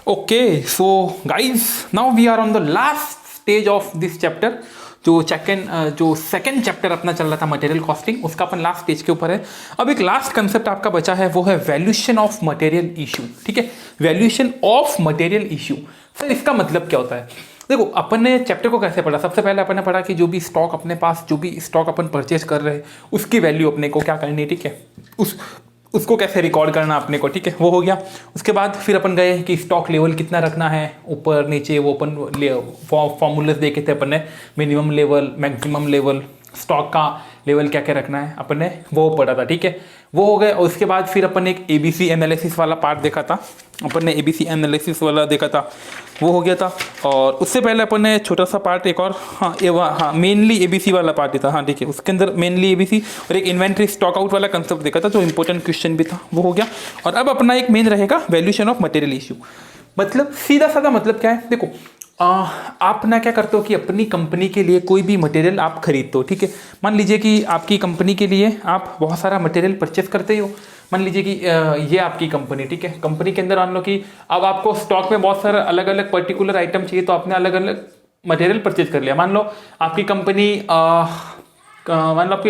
Okay, so guys, now we are on the last stage of this chapter. जो second chapter अपना चल रहा था मटेरियल कॉस्टिंग, उसका अपन लास्ट स्टेज के ऊपर है. अब एक लास्ट कंसेप्ट आपका बचा है, वो है वैल्यूएशन ऑफ मटेरियल इशू. ठीक है, valuation of material issue. Sir इसका मतलब क्या होता है? देखो, अपन ने चैप्टर को कैसे पढ़ा. सबसे पहले अपन ने पढ़ा कि जो भी स्टॉक अपने पास, जो भी स्टॉक अपन परचेज कर रहे हैं, उसकी वैल्यू अपने को क्या करनी है. ठीक है, उसको कैसे रिकॉर्ड करना अपने को. ठीक है, वो हो गया. उसके बाद फिर अपन गए कि स्टॉक लेवल कितना रखना है, ऊपर नीचे वो अपन फॉर्मूलेस देखे थे अपन ने. Minimum level, maximum level, stock का लेवल क्या क्या रखना है अपन ने, वो पढ़ा था. ठीक है, वो हो गए. और उसके बाद फिर अपन ने एक ABC एनालिसिस वाला पार्ट देखा था. अपन ने ABC एनालिसिस वाला देखा था, वो हो गया था. और उससे पहले अपन ने छोटा सा पार्ट एक और, हाँ मेनली ABC वाला पार्ट ही था. हाँ ठीक है, उसके अंदर मेनली ABC और एक इन्वेंट्री स्टॉक आउट वाला कंसेप्ट देखा था, जो इंपॉर्टेंट क्वेश्चन भी था, वो हो गया. और अब अपना एक मेन रहेगा वैल्यूएशन ऑफ मटेरियल इशू. मतलब सीधा साधा मतलब क्या है, देखो आप ना क्या करते हो कि अपनी कंपनी के लिए कोई भी मटेरियल आप खरीदते हो. ठीक है, मान लीजिए कि आपकी कंपनी के लिए आप बहुत सारा मटेरियल परचेस करते हो. मान लीजिए कि ये आपकी कंपनी, ठीक है, कंपनी के अंदर मान लो कि अब आपको स्टॉक में बहुत सारा अलग अलग पर्टिकुलर आइटम चाहिए, तो आपने अलग अलग मटेरियल परचेज कर लिया. मान लो आपकी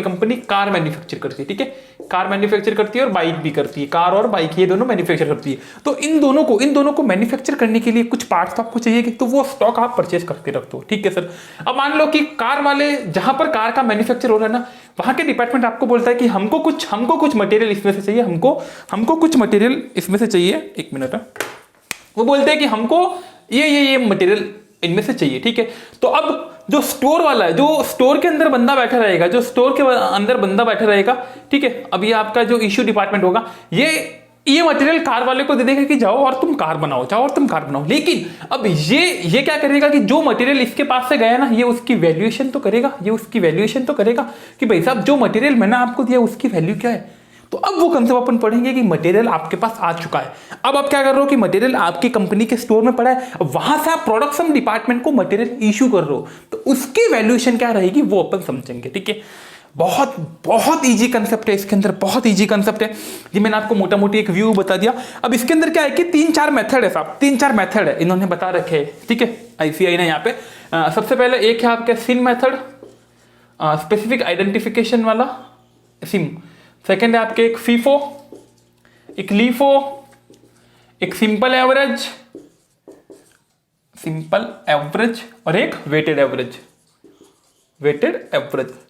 कंपनी कार मैन्युफैक्चर करती है. ठीक है, कार मैन्युफैक्चर करती है और बाइक भी करती है. कार और बाइक ये दोनों मैन्युफैक्चर करती है. तो इन दोनों को मैन्युफैक्चर करने के लिए कुछ पार्ट्स तो आपको चाहिए, तो वो स्टॉक आप परचेज करके रखते हो. ठीक है सर. अब मान लो कि कार वाले, जहां पर कार का मैन्युफैक्चर हो रहा है ना, वहां के डिपार्टमेंट आपको बोलता है कि हमको कुछ मटेरियल इसमें से चाहिए, हमको कुछ मटेरियल इसमें से चाहिए. एक मिनट, वो बोलते हैं कि हमको ये मटेरियल इनमें से चाहिए. ठीक है, तो अब जो स्टोर वाला है, जो स्टोर के अंदर बंदा बैठा रहेगा, ठीक है, अब ये आपका जो इश्यू डिपार्टमेंट होगा, ये मटेरियल कार वाले को दे देगा कि जाओ और तुम कार बनाओ. लेकिन अब ये क्या करेगा कि जो मटेरियल इसके पास से गया ना, ये उसकी वैल्यूएशन तो करेगा कि भाई साहब जो मटेरियल मैंने आपको दिया उसकी वैल्यू क्या है. तो अब वो कंसेप्ट अपन पढ़ेंगे कि मटेरियल आपके पास आ चुका है. अब आप क्या कर रहे हो कि मटेरियल आपकी कंपनी के स्टोर में पड़ा है, वहां से आप प्रोडक्शन डिपार्टमेंट को मटेरियल इशू कर रहे हो, तो उसकी वैल्यूएशन क्या रहेगी वो अपन समझेंगे. ठीक है, बहुत इजी कंसेप्ट है. इसके अंदर बहुत इजी कंसेप्ट है. ये मैंने आपको मोटा मोटी एक व्यू बता दिया. अब इसके अंदर क्या है कि 3-4 मेथड है साहब, 3-4 मेथड है इन्होंने बता रखे हैं. ठीक है, ICI ने यहाँ पे सबसे पहले एक है आपका सिम मेथड, स्पेसिफिक आइडेंटिफिकेशन वाला सिम. सेकेंड है आपके एक फीफो, एक लीफो, एक सिंपल एवरेज और एक वेटेड एवरेज.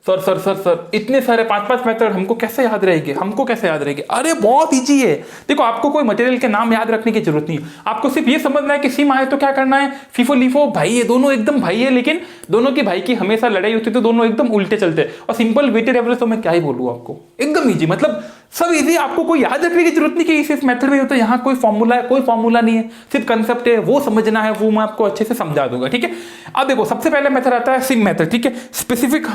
सर इतने सारे 5-5 मेथड हमको कैसे याद रहेंगे? अरे बहुत इजी है. देखो, आपको कोई मटेरियल के नाम याद रखने की जरूरत नहीं है. आपको सिर्फ ये समझना है कि सिम आए तो क्या करना है. फीफो लीफो भाई, ये दोनों एकदम भाई है, लेकिन दोनों की भाई की हमेशा लड़ाई होती है, तो दोनों एकदम उल्टे चलते हैं. और सिंपल वेटेड एवरेज तो मैं क्या ही बोलूँ आपको, एकदम ईजी. मतलब सब इजी, आपको कोई याद रखने की जरूरत नहीं कि इस मेथड में होता है. यहाँ कोई फॉर्मूला नहीं है, सिर्फ कंसेप्ट है, वो समझना है, वो मैं आपको अच्छे से समझा दूंगा. ठीक है, अब देखो सबसे पहले मेथड आता है सिम मेथड. ठीक है, स्पेसिफिक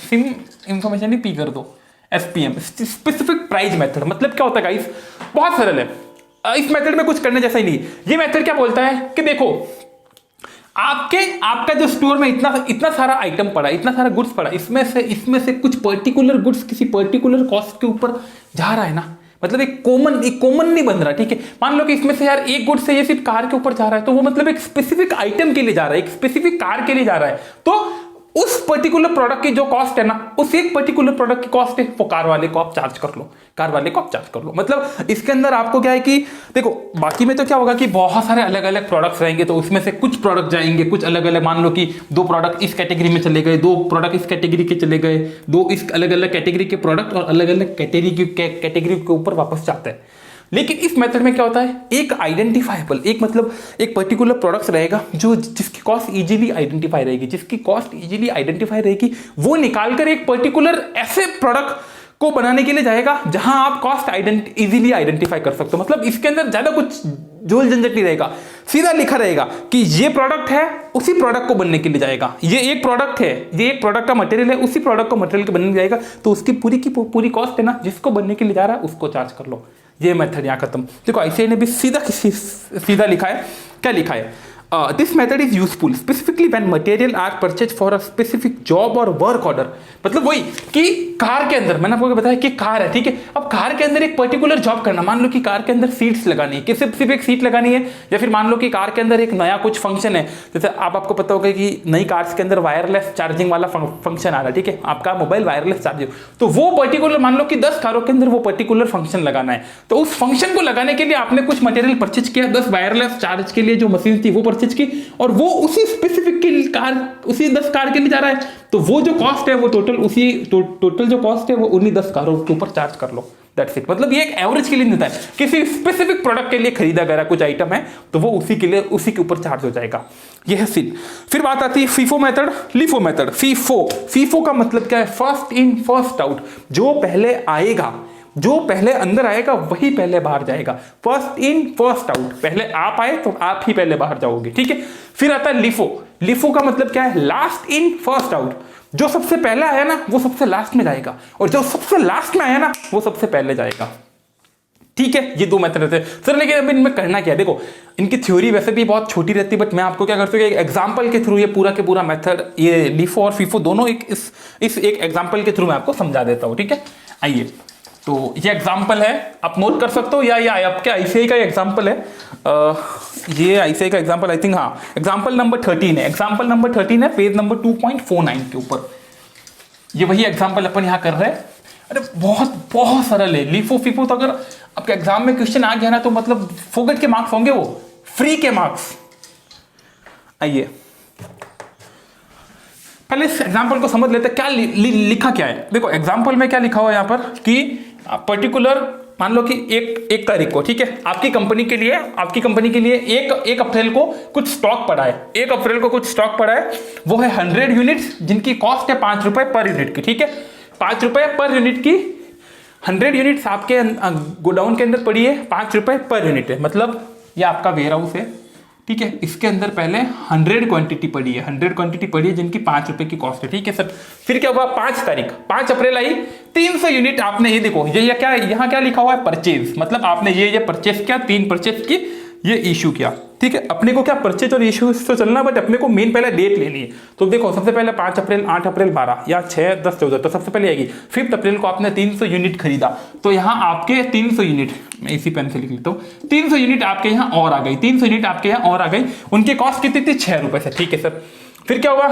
सिम इंफॉर्मेशन ही पी कर दो, SPM, स्पेसिफिक प्राइस मेथड. मतलब क्या होता है गाइस, बहुत सरल है. इस मेथड में कुछ करने जैसा ही नहीं. ये मेथड क्या बोलता है कि देखो, आपका जो स्टोर में इतना सारा आइटम पड़ा, इतना सारा गुड्स पड़ा, इसमें से कुछ पर्टिकुलर गुड्स किसी पर्टिकुलर कॉस्ट के ऊपर जा रहा है ना. मतलब एक कॉमन नहीं बन रहा. ठीक है, मान लो कि इसमें से यार एक गुड से ये सिर्फ कार के ऊपर जा रहा है, तो वो मतलब एक स्पेसिफिक आइटम के लिए जा रहा है, एक स्पेसिफिक कार के लिए जा रहा है. तो उस पर्टिकुलर प्रोडक्ट की जो कॉस्ट है ना, उस एक पर्टिकुलर प्रोडक्ट की कॉस्ट है, वो कार वाले को आप चार्ज कर लो. मतलब इसके अंदर आपको क्या है कि देखो, बाकी में तो क्या होगा कि बहुत सारे अलग अलग प्रोडक्ट्स रहेंगे, तो उसमें से कुछ प्रोडक्ट जाएंगे, कुछ अलग अलग. मान लो कि 2 प्रोडक्ट इस कैटेगरी में चले गए, 2 प्रोडक्ट इस कैटेगरी के चले गए, 2 इस अलग अलग कैटेगरी के प्रोडक्ट और अलग अलग कैटेगरी के ऊपर वापस जाते हैं. लेकिन इस मेथड में क्या होता है, एक आइडेंटिफाइबल, एक पर्टिकुलर प्रोडक्ट रहेगा जिसकी कॉस्ट इजीली आइडेंटिफाई रहेगी, वो निकालकर एक पर्टिकुलर ऐसे प्रोडक्ट को बनाने के लिए जाएगा जहां आप कॉस्ट इजीली आइडेंटिफाई कर सकते हो. मतलब इसके अंदर ज्यादा कुछ झोल झंझट नहीं रहेगा, सीधा लिखा रहेगा कि ये प्रोडक्ट है, उसी प्रोडक्ट को बनने के लिए जाएगा. ये एक प्रोडक्ट का मटेरियल है, उसी प्रोडक्ट को मटेरियल के बनने के लिए जाएगा, तो उसकी पूरी की पूरी कॉस्ट है ना, जिसको बनने के लिए जा रहा है उसको चार्ज कर लो. ये मेथड यहाँ खत्म. देखो ICI ने भी सीधा लिखा है. क्या लिखा है, this method is useful specifically when material are purchase for a specific job और वर्क ऑर्डर। मतलब वही कि कार के अंदर मैंने आपको बताया कि कार है, ठीक है, अब कार के अंदर एक पर्टिकुलर जॉब करना, मान लो कि कार के अंदर सीट्स लगानी है, किसी सिर्फ एक सीट लगानी है, या फिर मान लो कि कार के अंदर एक नया कुछ फंक्शन है, जैसे आपको पता होगा कि नई कार्स के अंदर वायरलेस चार्जिंग वाला फंक्शन आ रहा है, ठीक है, आपका मोबाइल वायरलेस चार्जिंग, तो वो पर्टिकुलर मान लो कि 10 कारों के अंदर वो पर्टिकुलर फंक्शन लगाना है, तो उस फंक्शन को लगाने के लिए आपने कुछ मटेरियल परचेज किया, 10 वायरलेस चार्ज के लिए जो मशीन थी वो परचेज की, और वो उसी स्पेसिफिक की कार, उसी 10 कार के लिए जा रहा है, तो वो जो कॉस्ट है वो टोटल जो कॉस्ट है वो उन्हीं 10 कारों के ऊपर चार्ज कर लो। That's it. मतलब ये एक एवरेज के लिए देता है, किसी स्पेसिफिक प्रोडक्ट के लिए खरीदा गया कुछ आइटम है तो वो उसी के लिए उसी के ऊपर चार्ज हो जाएगा। ये है सीन। फिर बात आती है FIFO method, LIFO method. FIFO का मतलब क्या है? First in first out. जो पहले आएगा, जो पहले अंदर आएगा वही पहले बाहर जाएगा। फर्स्ट इन फर्स्ट आउट, पहले आप आए तो आप ही पहले बाहर जाओगे, ठीक है। फिर आता है लिफो। लिफो का मतलब क्या है? Last in first out. जो सबसे पहले आया ना वो सबसे लास्ट में जाएगा, और जो सबसे लास्ट में आया ना वो सबसे पहले जाएगा, ठीक है। ये दो मेथड रहते हैं सर, लेकिन अब इनमें करना क्या है? देखो इनकी थ्योरी वैसे भी बहुत छोटी रहती है, बट मैं आपको क्या करता हूँ एक एग्जांपल के थ्रू ये पूरा के पूरा मेथड, ये लिफो और फीफो दोनों इस एक एग्जांपल के थ्रू मैं आपको समझा देता हूँ, ठीक है। आइए, तो ये एग्जाम्पल है, आप नोट कर सकते हो, या आपके आईसीआई का एग्जाम्पल है। ये आईसीआई का एग्जाम्पल, आई थिंक, हाँ, एग्जाम्पल नंबर 13 है। एग्जाम्पल नंबर 13 है, पेज नंबर 2.49 के ऊपर। ये वही एग्जाम्पल अपन यहाँ कर रहे हैं। अरे बहुत बहुत सरल है। लिफो फीफो तो अगर आपके एग्जाम में क्वेश्चन आ गया ना तो मतलब फोकट के मार्क्स होंगे, वो फ्री के मार्क्स। आइए पहले इस एग्जाम्पल को समझ लेते हैं, क्या लिखा क्या है। देखो एग्जाम्पल में क्या लिखा हुआ है यहाँ पर कि पर्टिकुलर, मान लो कि एक तारीख को, ठीक है, आपकी कंपनी के लिए एक अप्रैल को कुछ स्टॉक पड़ा है, 1 अप्रैल को कुछ स्टॉक पड़ा है, वो है 100 यूनिट्स जिनकी कॉस्ट है 5 रुपए पर यूनिट की, ठीक है। 5 रुपए पर यूनिट की 100 यूनिट्स आपके गोडाउन के अंदर पड़ी है, 5 रुपए पर यूनिट है, मतलब ये आपका वेयर हाउस है, ठीक है। इसके अंदर पहले 100 क्वांटिटी पड़ी है, 100 क्वांटिटी पड़ी है जिनकी 5 रुपए की कॉस्ट है, ठीक है सर। फिर क्या हुआ? 5 अप्रैल आई, 300 यूनिट आपने, ये देखो ये क्या है, यहाँ क्या लिखा हुआ है? परचेज। मतलब आपने ये परचेज किया, 3 परचेज की, ये इशू किया, ठीक है। अपने को क्या परचेज और इशू तो चलना, बट अपने को मेन पहले डेट लेनी है। तो देखो सबसे पहले 5 अप्रैल, 8 अप्रैल, 12 या 6, 10, 14, तो सबसे पहले आएगी 5 अप्रैल को आपने 300 यूनिट खरीदा, तो यहाँ आपके 300 यूनिट, मैं इसी पेन से लिख लेता हूँ, 300 यूनिट आपके यहाँ और आ गई, 300 यूनिट आपके यहाँ और आ गई, उनकी कॉस्ट कितनी थी? 6 रुपए से, ठीक है सर। फिर क्या हुआ?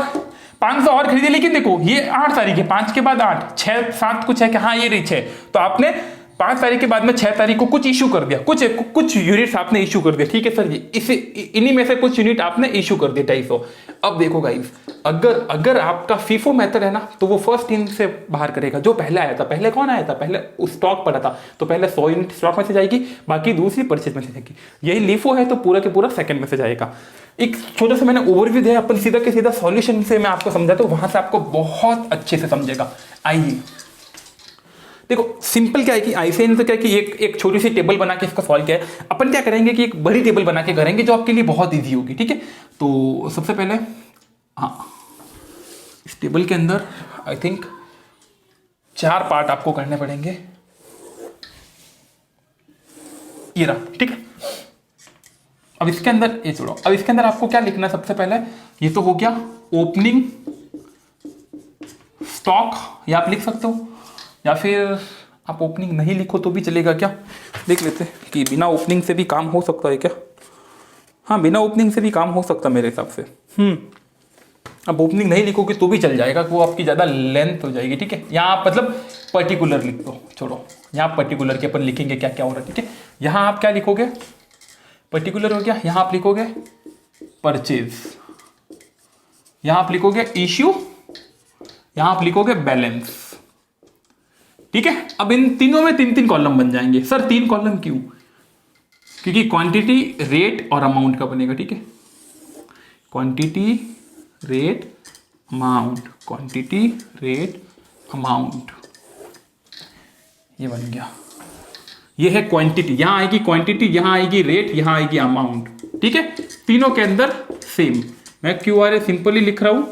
500 और खरीदे, लेकिन देखो ये 8 तारीख है, 5 के बाद 8, 6, 7 कुछ है कि हाँ ये रही 6, तो आपने 5 तारीख के बाद में 6 तारीख को कुछ इशू कर दिया, कुछ यूनिट्स आपने इशू कर दिया, ठीक है सर जी। इन्हीं में से कुछ यूनिट आपने इशू कर दिया 250। अब देखो गाइस, अगर आपका फीफो मेथड है ना तो वो फर्स्ट इन से बाहर करेगा, जो पहले आया था। पहले कौन आया था? पहले उस स्टॉक पड़ा था, तो पहले 100 यूनिट स्टॉक में से जाएगी, बाकी दूसरी परचेज में से जाएगी। यही लिफो है तो पूरा के पूरा सेकंड में से जाएगा। एक छोटा सा मैंने ओवरव्यू दिया, अपन सीधा के सीधा सॉल्यूशन से मैं आपको समझाता हूँ, वहां से आपको बहुत अच्छे से समझेगा। आइए देखो सिंपल क्या है कि आईसीआई ने तो क्या कि एक छोटी सी टेबल बना के इसको सॉल्व किया है। अपन क्या करेंगे कि एक बड़ी टेबल बना के करेंगे जो आपके लिए बहुत इजी होगी, ठीक है। तो सबसे पहले, हाँ, इस टेबल के अंदर आई थिंक 4 पार्ट आपको करने पड़ेंगे। ये रहा, ठीक है। अब इसके अंदर ये छोड़ो, अब इसके अंदर आपको क्या लिखना है? सबसे पहले ये तो हो गया ओपनिंग स्टॉक, या आप लिख सकते हो, या फिर आप ओपनिंग नहीं लिखो तो भी चलेगा। क्या देख लेते हैं कि बिना ओपनिंग से भी काम हो सकता है क्या? हाँ, बिना ओपनिंग से भी काम हो सकता है मेरे हिसाब से। अब ओपनिंग नहीं लिखोगे तो भी चल जाएगा, वो आपकी ज़्यादा लेंथ हो जाएगी, ठीक है। यहाँ आप मतलब पर्टिकुलर लिख दो, छोड़ो, यहाँ पर्टिकुलर के अपन लिखेंगे क्या क्या हो रहा है, ठीक है। यहाँ आप क्या लिखोगे? पर्टिकुलर हो गया, यहाँ आप लिखोगे परचेज, यहाँ आप लिखोगे इश्यू, यहाँ आप लिखोगे बैलेंस, ठीक है। अब इन तीनों में 3-3 कॉलम बन जाएंगे। सर 3 कॉलम क्यों? क्योंकि क्वांटिटी, रेट और अमाउंट का बनेगा, ठीक है। Quantity, rate, amount, quantity, rate, amount, ये बन गया। ये है क्वांटिटी, यहां आएगी क्वांटिटी, यहां आएगी रेट, यहां आएगी अमाउंट, ठीक है। तीनों के अंदर सेम, मैं क्यूआरए सिंपली लिख रहा हूं,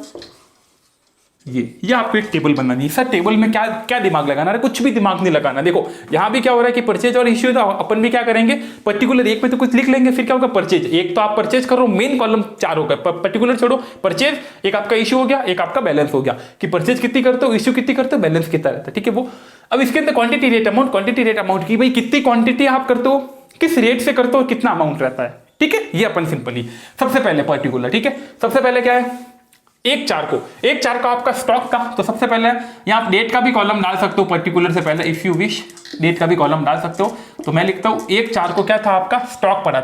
ये आपको एक टेबल बनानी है। सर टेबल में क्या क्या दिमाग लगाना है? कुछ भी दिमाग नहीं लगाना। देखो यहाँ भी क्या हो रहा है कि परचेज और इश्यू, तो अपन भी क्या करेंगे, पर्टिकुलर एक में तो कुछ लिख लेंगे, फिर क्या होगा परचेज, एक तो आप परचेज करो, मेन कॉलम 4 होगा, पर्टिकुलर छोड़ो, परचेज एक आपका इश्यू हो गया, एक आपका बैलेंस हो गया, कि परचेज कितनी करते हो, इश्यू कितनी करते हो, बैलेंस कितना रहता है, ठीक है वो। अब इसके अंदर क्वांटिटी रेट अमाउंट की भाई कितनी क्वांटिटी आप करते हो, किस रेट से करते हो, कितना अमाउंट रहता है, ठीक है। ये अपन सिंपली सबसे पहले पर्टिकुलर, ठीक है। सबसे पहले क्या है, एक चार का आपका स्टॉक का, तो सबसे पहले यहाँ आप डेट का भी कॉलम डाल सकते हो पर्टिकुलर से पहले, इफ यू विश डेट का भी कॉलम डाल सकते हो। तो मैं लिखता हूँ 1/4 को क्या था आपका स्टॉक पड़ा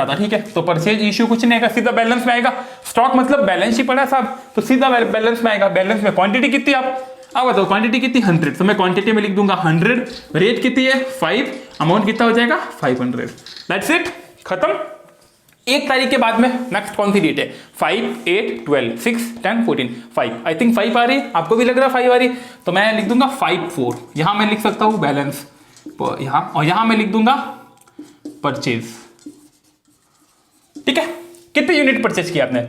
था, ठीक है। तो परचेज इश्यू कुछ नहीं आएगा, सीधा बैलेंस में आएगा। स्टॉक मतलब बैलेंस ही पड़ा साहब, तो सीधा बैलेंस में आएगा। बैलेंस में क्वांटिटी कितनी अब बताओ क्वांटिटी कितनी, 100, तो मैं क्वांटिटी में लिख दूंगा 100, रेट कितनी है 5, अमाउंट कितना हो जाएगा 500, दैट्स इट, खत्म। 1 तारीख के बाद में नेक्स्ट कौन सी डेट है, 5, 8, 12, 6, 10, 14, 5, आई थिंक 5 आ रही है, आपको भी लग रहा है 5 आ रही है, तो मैं लिख दूंगा 5/4, यहां मैं लिख सकता हूं बैलेंस यहां, और यहां मैं लिख दूंगा परचेज, ठीक है। कितने यूनिट परचेज किया आपने,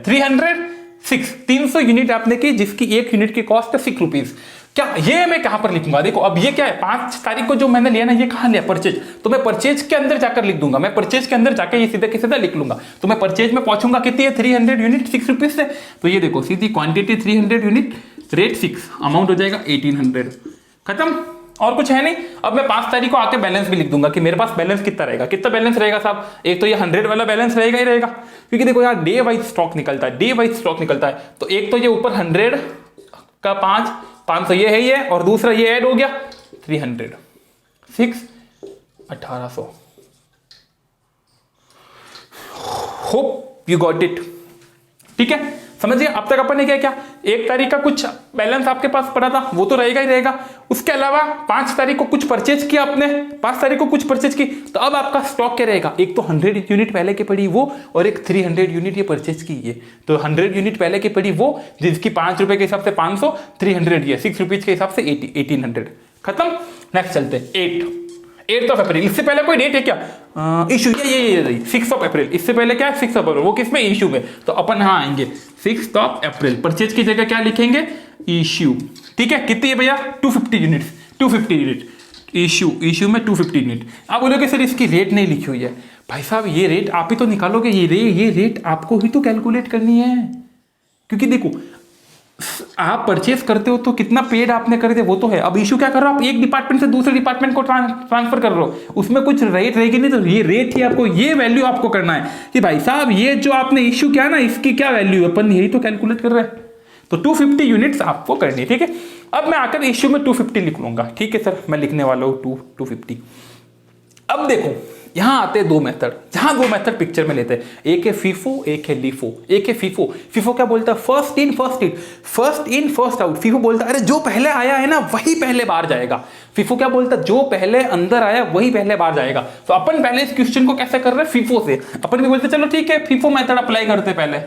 300 यूनिट आपने की, जिसकी 1 यूनिट की कॉस्ट है 6 रुपीज। क्या ये मैं कहां पर लिखूंगा, देखो अब ये क्या है, 5 तारीख को जो मैंने लिया ना, ये कहां लिया परचेज, तो मैं परचेज के अंदर जाकर लिख दूंगा, मैं परचेज के अंदर जाकर ये सीधा के सीधा लिख लूंगा। तो मैं परचेज में पहुंचूंगा, कितनी है 300 यूनिट 6 रुपीज से, तो ये देखो सीधी क्वांटिटी 300 यूनिट, रेट 6, अमाउंट हो जाएगा 1800, खत्म। और कुछ है नहीं। अब मैं 5 तारीख को आके बैलेंस भी लिख दूंगा कि मेरे पास बैलेंस कितना रहेगा, कितना बैलेंस रहेगा साहब, एक तो ये 100 वाला बैलेंस रहेगा ही रहेगा, क्योंकि देखो यार डे वाइज स्टॉक निकलता है, तो एक तो ये ऊपर 100 का 500 ये है ये, और दूसरा ये ऐड हो गया 300, 6, 1800। होप यू गॉट इट, ठीक है, समझिए। अब तक अपन ने क्या 1 तारीख का कुछ बैलेंस आपके पास पड़ा था, वो तो रहेगा ही रहेगा। उसके अलावा 5 तारीख को कुछ परचेज किया आपने, 5 तारीख को कुछ परचेज की, तो अब आपका स्टॉक क्या रहेगा, एक तो 100 यूनिट पहले की पड़ी वो, और एक 300 यूनिट ये परचेज की ये, तो 100 यूनिट पहले की पड़ी वो, जिसकी 5 रुपए के हिसाब से 500, 300 ये 6 रुपीज के हिसाब से 1800, खत्म। नेक्स्ट चलते हैं 8th ऑफ अप्रैल। इससे पहले कोई डेट है क्या, इशू, ये 6th ऑफ अप्रैल, इससे पहले क्या है 6th ऑफ अप्रैल, वो किसमें इशू में, तो अपन यहाँ आएंगे 6th ऑफ अप्रैल, परचेज की जगह क्या लिखेंगे इशू, ठीक है। कितनी है भैया 250 यूनिट, इशू में 250 यूनिट। आप बोलोगे सर इसकी रेट नहीं लिखी हुई है, भाई साहब ये रेट आप ही तो निकालोगे, ये रेट आपको ही तो कैलकुलेट करनी है, क्योंकि देखो आप परचेस करते हो तो कितना पेड आपने कर दिया वो तो है। अब इशू क्या कर रहे हो आप, एक डिपार्टमेंट से दूसरे डिपार्टमेंट को ट्रांसफर कर रहे हो, उसमें कुछ रेट रहेगी नहीं, तो ये रेट ही आपको, ये वैल्यू आपको करना है कि भाई साहब ये जो आपने इशू किया ना, इसकी क्या वैल्यू है, अपन यही तो कैलकुलेट कर रहे हैं। तो 250 यूनिट्स आपको करनी है, ठीक है। अब मैं आकर इशू में 250 लिख लूंगा, ठीक है सर, मैं लिखने वाला हूं 250। अब देखो यहां आते हैं 2 मेथड, जहां 2 मेथड पिक्चर में लेते हैं, एक है फीफो, एक है लीफो। एक है फीफो क्या बोलता है, first in first out. FIFO बोलता है अरे जो पहले आया है ना वही पहले बाहर जाएगा। फीफो क्या बोलता है, जो पहले अंदर आया वही पहले बाहर जाएगा। तो अपन पहले इस क्वेश्चन को कैसे कर रहे हैं, फीफो से। अपन भी बोलते चलो ठीक है फीफो मेथड अप्लाई करते पहले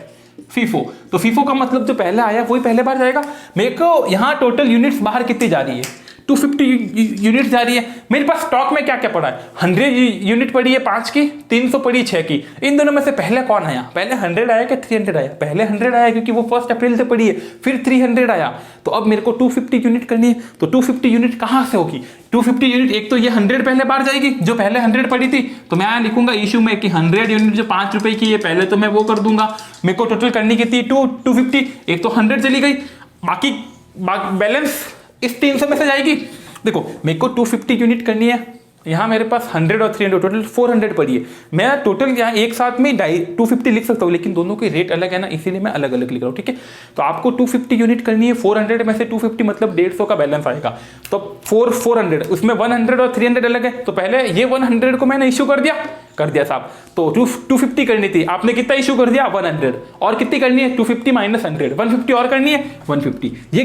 फीफो। तो फीफो का मतलब जो पहले आया वही पहले बाहर जाएगा। मेरे को यहां टोटल यूनिट्स बाहर कितनी जा रही है, 250 यूनिट जा रही है। मेरे पास स्टॉक में क्या क्या पड़ा है, 100 यूनिट पड़ी है 5 की, 300 पड़ी 6 की। इन दोनों में से पहले कौन आया, पहले 100 आया कि 300 आया, पहले 100 आया क्योंकि वो 1 अप्रैल से पड़ी है, फिर 300 आया। तो अब मेरे को 250 यूनिट करनी है, तो 250 यूनिट कहां से होगी, 250 यूनिट एक तो ये 100 पहले बाहर जाएगी जो पहले 100 पड़ी थी, तो मैं लिखूंगा इशू में कि 100 यूनिट जो 5 रुपए की है पहले तो मैं वो कर दूंगा। मेरे को टोटल करनी कितनी 250, एक तो 100 चली गई, बाकी बैलेंस इस 300 में से जाएगी। देखो मेरे को 250 यूनिट करनी है, यहाँ मेरे पास 100 और 300 टोटल 400 पड़ी है। मैं टोटल यहाँ एक साथ में 250 लिख सकता हूँ, लेकिन दोनों के रेट अलग है ना, इसीलिए मैं अलग अलग लिख रहा हूँ, ठीक है। तो आपको 250 यूनिट करनी है, 400 में से 250 मतलब 150 का बैलेंस आएगा। तो 400 उसमें 100 और 300 अलग है, तो पहले ये 100 को मैंने इशू कर दिया साहब। तो 250 करनी थी, आपने कितना इशू कर दिया 100, और कितनी करनी है 250 माइनस 100, 150 और करनी है 150। ये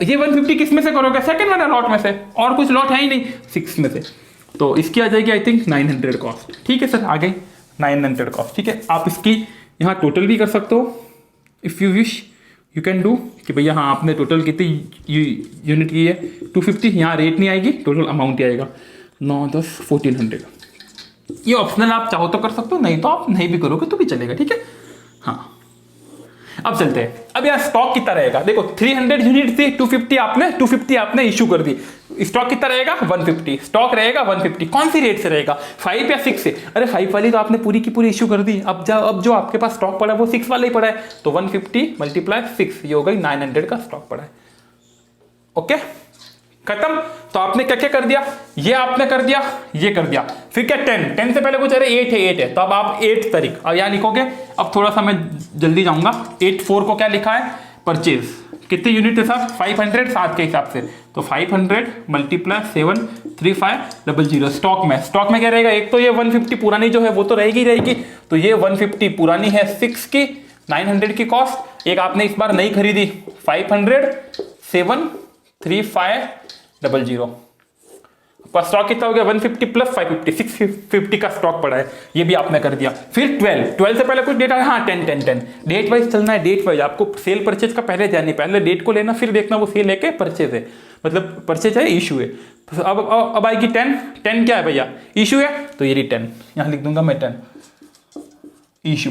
150 किस में से करोगे, सेकंड वाला लॉट में से, और कुछ लॉट है ही नहीं 6 में से। तो इसकी आ जाएगी आई थिंक 900 कॉस्ट, ठीक है सर, आ गई 900 कॉस्ट, ठीक है। आप इसकी यहाँ टोटल भी कर सकते हो, if you wish you can do कि भैया हाँ आपने टोटल कितनी यूनिट की है 250, यहाँ रेट नहीं आएगी, टोटल अमाउंट ही आएगा 9, 10, 1400। ये ऑप्शनल आप चाहो तो कर सकते हो, नहीं तो आप नहीं भी करोगे तो भी चलेगा, ठीक है। हाँ अब चलते हैं, अब यहाँ स्टॉक कितना रहेगा, देखो 300 यूनिट थी, 250 आपने इशू कर दी, स्टॉक कितना रहेगा 150, स्टॉक रहेगा 150, कौन सी रेट से रहेगा 5 या 6 से, अरे 5 वाली तो आपने पूरी की पूरी इशू कर दी, अब जो आपके पास स्टॉक पड़ा है वो 6 वाला ही पड़ा है, तो 150 मल्टीप्लाई 6, ये हो गई 900 का स्टॉक पड़ा है। ओके खत्म। तो आपने क्या क्या कर दिया, ये आपने कर दिया, ये कर दिया, फिर क्या 10 से पहले कुछ, अरे 8 है, तो अब आप 8 तारीख अब यहाँ लिखोगे। अब थोड़ा सा मैं जल्दी जाऊंगा, 8/4 को क्या लिखा है, परचेज, कितने यूनिट है साहब 500, 7 के हिसाब से, तो 500 मल्टीप्लाई 73500, स्टॉक में क्या रहेगा, एक तो ये 150 पुरानी जो है वो तो रहेगी, तो ये 150 पुरानी है 6 की, 900 की कॉस्ट, एक आपने इस बार नई खरीदी 500 73500, स्टॉक कितना हो गया 150 प्लस 550, 650 का स्टॉक पड़ा है, ये भी आपने कर दिया। फिर 12 से पहले कुछ डेट है, हाँ 10 डेट वाइज चलना है, डेट वाइज आपको सेल परचेज का पहले ध्यान नहीं, पहले डेट को लेना, फिर देखना वो सेल है कि परचेज है, मतलब परचेज है इशू है। तो अब आएगी 10 क्या है भैया, इशू है, तो ये 10 यहाँ लिख दूंगा मैं 10 इशू।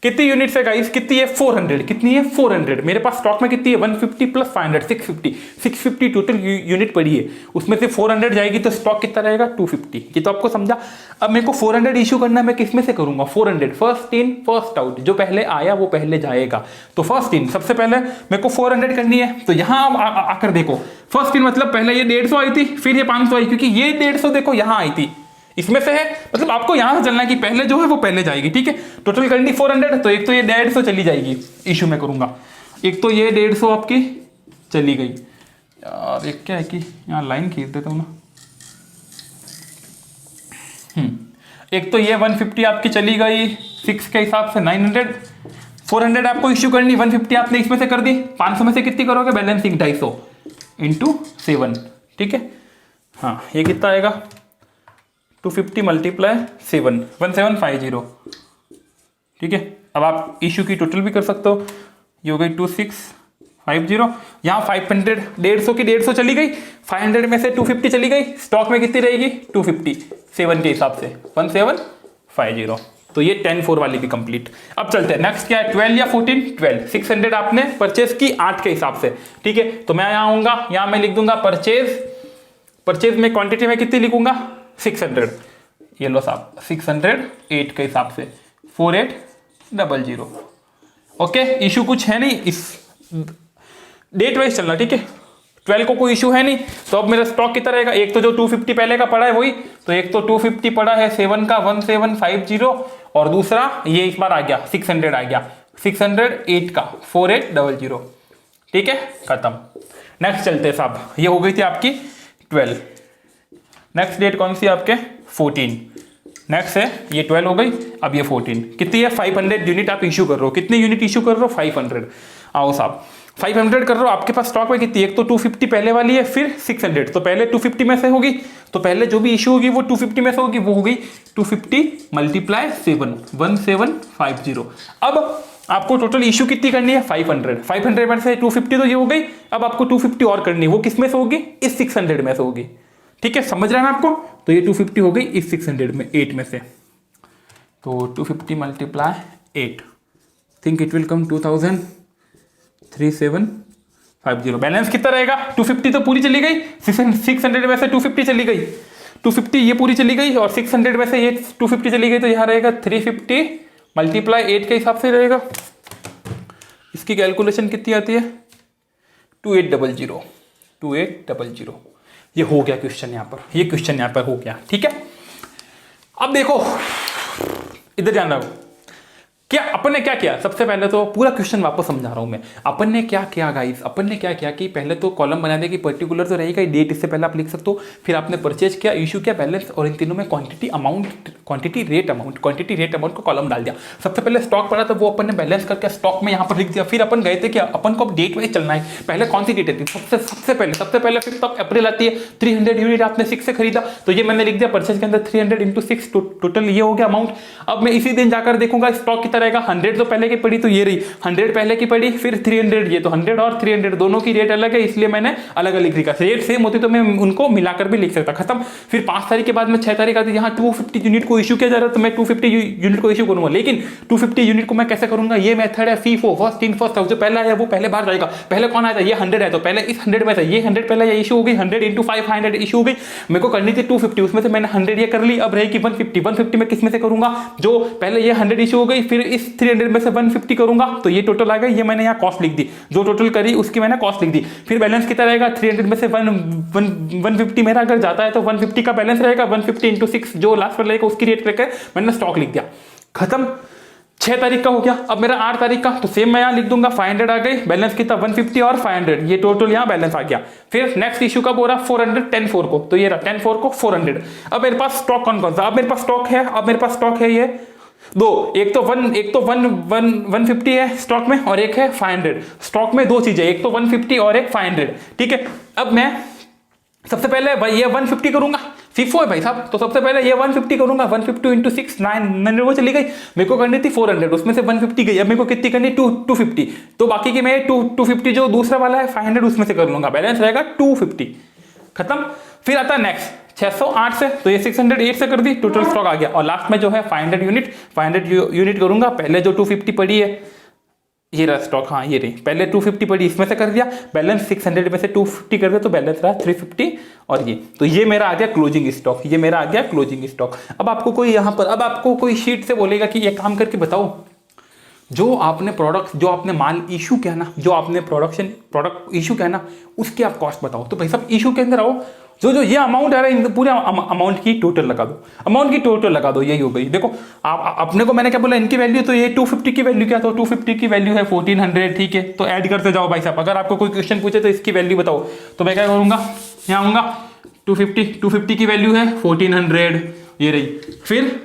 कितनी यूनिट है गाइस, कितनी है 400, कितनी है 400, मेरे पास स्टॉक में कितनी है 150 प्लस 500 650 टोटल यूनिट पड़ी है, उसमें से 400 जाएगी तो स्टॉक कितना रहेगा 250, ये तो आपको समझा। अब मेरे को 400 इशू करना है, मैं किसमें से करूंगा 400, फर्स्ट इन फर्स्ट आउट, जो पहले आया वो पहले जाएगा, तो फर्स्ट इन सबसे पहले मेरे को 400 करनी है, तो यहां आकर देखो फर्स्ट इन मतलब पहले ये 150 आई थी, फिर ये 500 आई, क्योंकि ये 150 देखो यहां आई थी, इसमें से है, मतलब आपको यहां से चलना है कि पहले जो है वो पहले जाएगी, ठीक है। टोटल करनी 400, तो एक तो ये 150 चली जाएगी, इशू में करूंगा, एक तो ये 150 आपकी चली गई यार, एक क्या है कि यहाँ लाइन खींच देता हूँ ना, एक तो ये 150 आपकी चली गई 6 के हिसाब से 900, 400 आपको इश्यू करनी, 150 आपने इसमें से कर दी, 500 में से कितनी करोगे बैलेंसिंग 250 इंटू 7, ठीक है। हाँ ये कितना आएगा 250 मल्टीप्लाई 7 1750, ठीक है। अब आप इशू की टोटल भी कर सकते हो, ये हो गई 2650, यहाँ 500 150 की 150 चली गई, 500 में से 250 चली गई, स्टॉक में कितनी रहेगी 250 7 के हिसाब से 1750, तो ये 10/4 वाली भी कंप्लीट। अब चलते हैं नेक्स्ट क्या है 12 या 14, 12 600 आपने परचेज की 8 के हिसाब से, ठीक है। तो मैं यहाँ आऊंगा, यहाँ मैं लिख दूंगा परचेज में क्वांटिटी में कितनी लिखूंगा 600, ये लो साहब 600 8 के हिसाब से 4800, ओके। इशू कुछ है नहीं, इस डेट वाइज चलना, ठीक है। 12 को कोई इशू है नहीं, तो अब मेरा स्टॉक कितना रहेगा, एक तो जो 250 पहले का पड़ा है वही, तो एक तो 250 पड़ा है 7 का 1750, और दूसरा ये इस बार आ गया 600 आ गया 600 8 का 4800, ठीक है खत्म। नेक्स्ट चलते साहब, ये हो गई थी आपकी 12, नेक्स्ट डेट कौन सी आपके 14, नेक्स्ट है ये 12 हो गई, अब ये 14 कितनी है 500 यूनिट आप इशू कर रहे हो, कितने यूनिट इशू कर रहे हो 500, आओ साहब 500 कर रहे हो, आपके पास स्टॉक में कितनी, एक तो 250 पहले वाली है, फिर 600, तो पहले 250 में से होगी, तो पहले जो भी इशू होगी वो 250 में से होगी, वो हो गई 250 मल्टीप्लाई 7 1750। अब आपको टोटल इशू कितनी करनी है 500 में से 250 तो ये हो गई, अब आपको 250 और करनी है, वो किस में से होगी इस 600 में से होगी, ठीक है समझ रहे हैं आपको। तो ये 250 हो गई इस 600 में 8 में से, तो 250 multiply 8, think it will come 2350, balance कितना रहेगा 250 तो पूरी चली गई, 600 में से 250 चली गई, 250 ये पूरी चली गई, और 600 में से ये 250 चली गई, तो यहाँ रहेगा 350 मल्टीप्लाई 8 के हिसाब से रहेगा। इसकी कैलकुलेशन कितनी आती है 2800, ये हो गया क्वेश्चन यहाँ पर, ये क्वेश्चन यहाँ पर हो गया, ठीक है। अब देखो इधर जाना हो, क्या अपन ने क्या किया, सबसे पहले तो पूरा क्वेश्चन वापस समझा रहा हूं मैं। अपन ने क्या किया गाइस, अपन ने क्या किया कि पहले तो कॉलम बना दिया कि पर्टिकुलर तो रहेगा डेट, इससे पहले आप लिख सकते हो, फिर आपने परचेज किया, इशू किया, बैलेंस, और इन तीनों में क्वांटिटी रेट अमाउंट को कॉलम डाल दिया। सबसे पहले स्टॉक पड़ा तो वो अपन ने बैलेंस करके स्टॉक में यहाँ पर लिख दिया, फिर अपन गए थे कि अपन को अब डेट वाइज चलना है, पहले कौन सी डेट आती है सबसे पहले 5 अप्रैल आती है, 300 यूनिट आपने 6 से खरीदा, तो ये मैंने लिख दिया परचेज के अंदर 300 × 6 टोटल ये हो गया अमाउंट। अब मैं इसी दिन जाकर देखूंगा स्टॉक कितना कितना रहेगा, 100 तो पहले की पड़ी तो ये रही, 100 पहले की पड़ी, फिर 300 ये, तो 100 और 300 दोनों की रेट अलग है, इसलिए मैंने अलग अलग लिखा। रेट सेम होती तो मैं उनको मिलाकर भी लिख सकता, खत्म। फिर 5 तारीख के बाद में 6 तारीख आती, यहाँ 250 यूनिट को इशू किया जा रहा है तो मैं 250 यूनिट को इशू करूंगा, लेकिन 250 यूनिट को मैं कैसे करूंगा, ये मेथड है FIFO, first in first out, जो पहला है वो पहले बार जाएगा। पहले कौन आया था, ये 100 है तो पहले इस 100 में से ये 100 पहले ये इशू हो गई, 100 इंटू 500 इशू हो गई, मेरे को करनी थी 250, उसमें से मैंने 100 ये कर ली, अब रहेगी 150 में किस में से करूंगा, जो पहले ये 100 इशू हो गई, फिर इस 300 में से 150 करूंगा तो ये टोटल आ गई, ये मैंने यहाँ कॉस्ट लिख दी, जो टोटल करी उसकी मैंने कॉस्ट लिख दी। फिर बैलेंस कितना रहेगा, 300 में से 150 मेरा अगर जाता है तो 150 का बैलेंस रहेगा, 150 इंटू 6 जो लास्ट पर रहेगा उसकी रेट लेकर मैंने स्टॉक लिख दिया, खत्म। 6 तारीख का हो गया। अब मेरा 8 तारीख का, तो सेम मैं यहाँ लिख दूंगा, 500 आ गई, बैलेंस कितना 150 और 500, ये टोटल यहाँ बैलेंस आ गया। फिर नेक्स्ट इशू कब हो रहा, 400 10/4 को, तो ये रहा 10/4 को 400। अब मेरे पास स्टॉक कौन कौन सा, अब मेरे पास स्टॉक है, अब मेरे पास स्टॉक है ये दो, एक तो 150 है स्टॉक में और एक है 500। स्टॉक में दो चीजें, एक तो 150 और एक 500, ठीक है। अब मैं सबसे पहले भाई ये 150 करूंगा, फीफो है भाई साहब, तो सबसे पहले ये 150 करूंगा, 150 इंटू 6 900 वो चली गई, मेरे को करनी थी 400, उसमें से 150 गई, अब मेरे को कितनी करनी 250, तो बाकी की मैं 250 जो दूसरा वाला है 500 उसमें से कर लूंगा, बैलेंस रहेगा 250, खत्म। फिर आता है नेक्स्ट 608 से, तो ये 608 से कर दी, टोटल स्टॉक आ गया। और लास्ट में जो है 500 यूनिट करूंगा, पहले जो 250 पड़ी है ये रहा स्टॉक, हाँ ये रही, पहले 250 पड़ी इसमें से कर दिया, बैलेंस 600 में से 250 कर दिया, तो बैलेंस रहा 350 और ये, तो ये मेरा आ गया क्लोजिंग स्टॉक, ये मेरा आ गया क्लोजिंग स्टॉक। अब आपको कोई यहाँ पर, अब आपको कोई शीट से बोलेगा कि ये काम करके बताओ, जो आपने प्रोडक्ट, जो आपने माल इशू किया ना, जो आपने प्रोडक्ट इशू किया ना, उसकी आप कॉस्ट बताओ। तो भाई सब इशू के अंदर आओ, जो ये अमाउंट आ रहा है पूरे अमाउंट की टोटल लगा दो, अमाउंट की टोटल लगा दो, यही हो गई। देखो आप अपने को मैंने क्या बोला, इनकी वैल्यू, तो ये 250 की वैल्यू क्या, तो 250 की वैल्यू है 1400, ठीक है। तो ऐड करते जाओ भाई साहब, अगर आपको कोई क्वेश्चन पूछे तो इसकी वैल्यू बताओ, तो मैं क्या करूंगा, यहाँ आऊंगा 250 की वैल्यू है 1400, ये रही। फिर